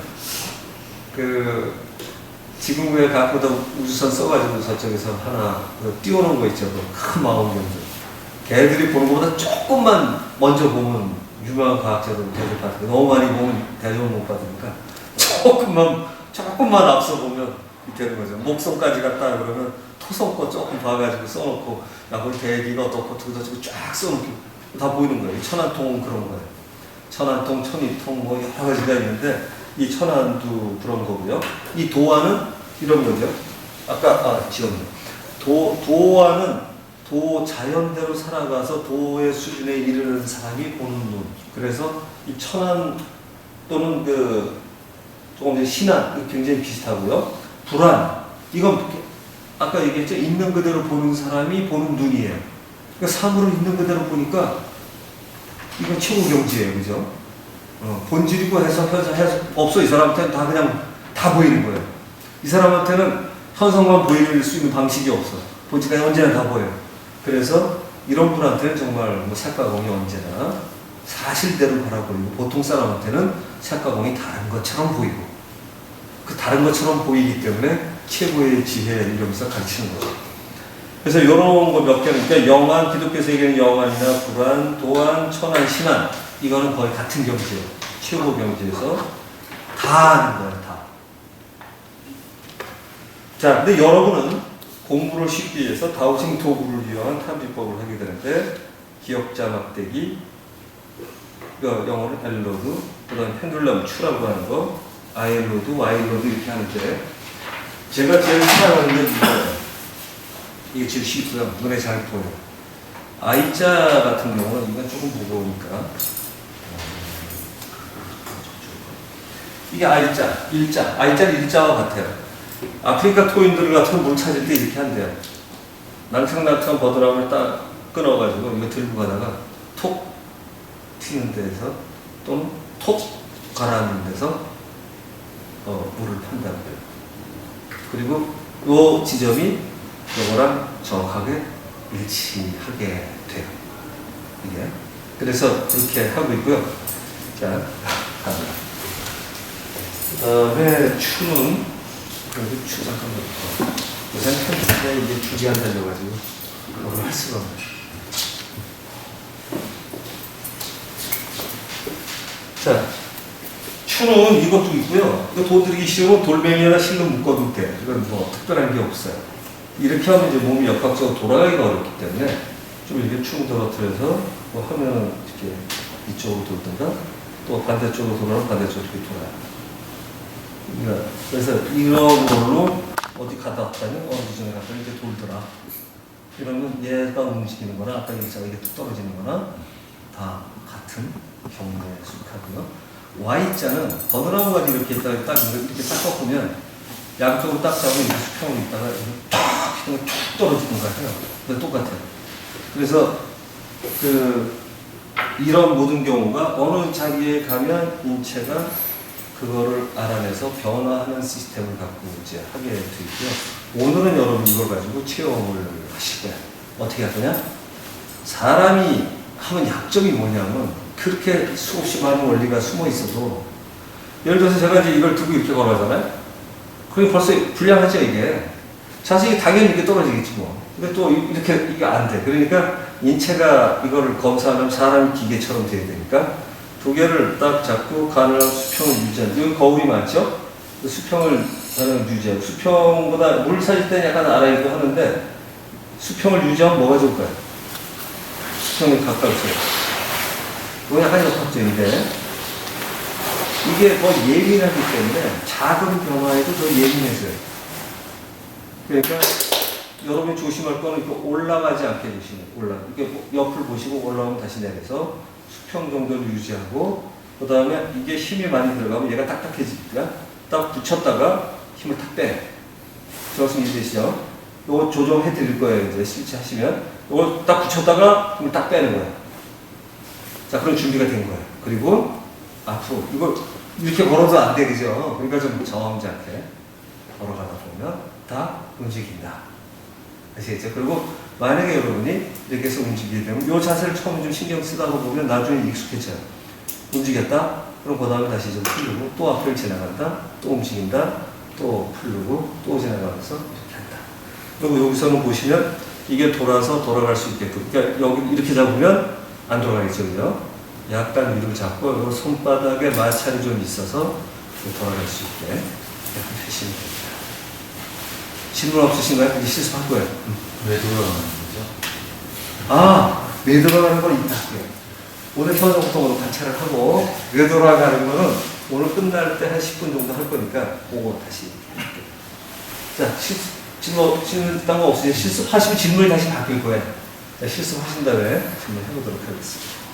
지금 왜 갖고다 우주선 써가지고 저쪽에서 하나 띄워놓은 거 있죠. 큰 망원경들. 걔들이 보는 것보다 조금만 먼저 보면 유명한 과학자들은 대접받고 너무 많이 보면 대접을 못 받으니까 조금만 앞서 보면 되는 거죠. 목성까지 갔다 그러면 토성거 조금 봐가지고 써놓고 야 거기 대기가 어떻고 쫙 써놓고 다 보이는 거예요. 천안통은 그런 거예요. 천안통, 천이통 뭐 여러 가지가 있는데 이 천안도 그런 거고요. 이 도화는 이런 거죠. 아까 지웠네. 도화는 자연대로 살아가서 도의 수준에 이르는 사람이 보는 눈. 그래서 이 천안 또는 조금 신안 굉장히 비슷하고요. 불안 이건 아까 얘기했죠. 있는 그대로 보는 사람이 보는 눈이에요. 그러니까 사물을 있는 그대로 보니까 이건 최고 경지예요, 그죠? 본질이고 해서 없어. 이 사람한테는 다 그냥 다 보이는 거예요. 이 사람한테는 현상만 보일 수 있는 방식이 없어. 본질이 언제나 다 보여요. 그래서 이런 분한테는 정말 색가공이 언제나 사실대로 바라보이고 보통 사람한테는 색가공이 다른 것처럼 보이고 그 다른 것처럼 보이기 때문에 최고의 지혜 이러면서 가르치는 거죠. 그래서 이런 거 몇 개는 그러니까 영안, 기독교에서 얘기하는 영안이나 불안, 도안, 천안, 신안 이거는 거의 같은 경지예요. 최고 경지에서 다 아는 거예요. 다. 자, 근데 여러분은 공부를 쉽게 위해서 다우징 도구를 이용한 탐지법을 하게 되는데 기억자 막대기, 영어는 엘로드, 그 다음에 펜듈럼 추라고 하는 거, 아일로드, 와일로드 이렇게 하는데 제가 제일 사랑하는 건 이거예요. 이게 제일 쉽고요. 눈에 잘 보여요. I자 같은 경우는 이건 조금 무거우니까 이게 I자, 일자, I자는 일자와 같아요. 아프리카 토인들 같은 거 물 찾을 때 이렇게 한대요. 낭창낭창 버드나무를 딱 끊어가지고 이거 들고 가다가 톡 튀는 데에서 또는 톡 가라앉는 데서 물을 판다고요. 그리고 요 지점이 요거랑 정확하게 일치하게 돼요. 이게. 그래서 그렇게 하고 있고요. 자, 갑니다. 그 다음에 추는, 그래도 추 잠깐만. 요새는 편집에 이제 줄이 안 달려가지고, 그걸 할 수가 없네요. 자, 추는 이것도 있고요. 이거 도 들이기 쉬우면 돌멩이나 실로 묶어도 돼. 이건 뭐 특별한 게 없어요. 이렇게 하면 이제 몸이 역학적으로 돌아가기가 어렵기 때문에 좀 이렇게 축 떨어뜨려서 뭐 하면은 이렇게 이쪽으로 돌든가 또 반대쪽으로 돌아가면 반대쪽으로 이렇게 돌아요. 그러니까 그래서 이런 걸로 어디 갔다 왔다면 어디 전에 갔다면 이제 돌더라. 이러면 얘가 움직이는 거나 아까 얘기했잖아 이게 뚝 떨어지는 거나 다 같은 경우에 속하고요. Y자는 버드나무가 이렇게 있다가 딱 이렇게 딱 꺾으면 양쪽으로 딱 잡으면 이렇게 수평으로 있다가 툭 떨어지는 거 같아요. 근데 똑같아요. 그래서 이런 모든 경우가 어느 자리에 가면 인체가 그거를 알아내서 변화하는 시스템을 갖고 이제 하게 돼 있고요. 오늘은 여러분 이걸 가지고 체험을 하실 거예요. 어떻게 할 거냐? 사람이 하면 약점이 뭐냐면 그렇게 수없이 많은 원리가 숨어 있어도 예를 들어서 제가 이제 이걸 두고 이렇게 걸어가잖아요. 그게 벌써 불량하죠 이게. 자식이 당연히 이렇게 떨어지겠지 뭐. 근데 또 이렇게 이게 안 돼. 그러니까 인체가 이거를 검사하면 사람이 기계처럼 돼야 되니까 두 개를 딱 잡고 가능한 수평을 유지하는. 여기 거울이 많죠? 그 수평을 가능한 유지하고 수평보다 물 사질 때는 약간 알아야도 하는데 수평을 유지하면 뭐가 좋을까요? 수평에 가까우세요. 이건 약간 역학적인데 이게 더 예민하기 때문에 작은 변화에도 더 예민해져요. 그러니까 여러분이 조심할 거는 이렇게 올라가지 않게 조심해요. 이렇게 옆을 보시고 올라오면 다시 내려서 수평 정도를 유지하고 그 다음에 이게 힘이 많이 들어가면 얘가 딱딱해지니까 딱 붙였다가 힘을 탁 빼요. 저 말씀 이해되시죠? 이거 조정해 드릴 거예요. 이제 실제 하시면 이걸 딱 붙였다가 힘을 딱 빼는 거예요. 자, 그럼 준비가 된 거예요. 그리고 앞으로 이걸 이렇게 걸어도 안 되겠죠. 그러니까 좀 점잖게 걸어가다 보면 다 움직인다. 아시겠죠? 그리고 만약에 여러분이 이렇게 해서 움직이게 되면 이 자세를 처음에 좀 신경 쓰다가 보면 나중에 익숙해져요. 움직였다? 그럼 그 다음에 다시 좀 풀리고 또 앞을 지나간다? 또 움직인다? 또 풀리고 또 지나가면서 이렇게 한다. 그리고 여기서는 보시면 이게 돌아서 돌아갈 수 있게끔 그러니까 여기 이렇게 잡으면 안 돌아가겠죠, 그죠? 약간 위로 잡고 손바닥에 마찰이 좀 있어서 돌아갈 수 있게 이렇게 하시면 됩니다. 질문 없으신가요? 이제 실수할 거예요. 왜 돌아가는 거죠? 왜 돌아가는 건 이따 할게요. 오늘 현장부터 오늘 관찰을 하고 왜 돌아가는 거는 오늘 끝날 때 한 10분 정도 할 거니까 그거 다시 할게요. 자, 질문 딴 거 없으세요? 실수하시면 질문이 다시 바뀔 거예요. 자, 실수하신 다음에 질문 해보도록 하겠습니다.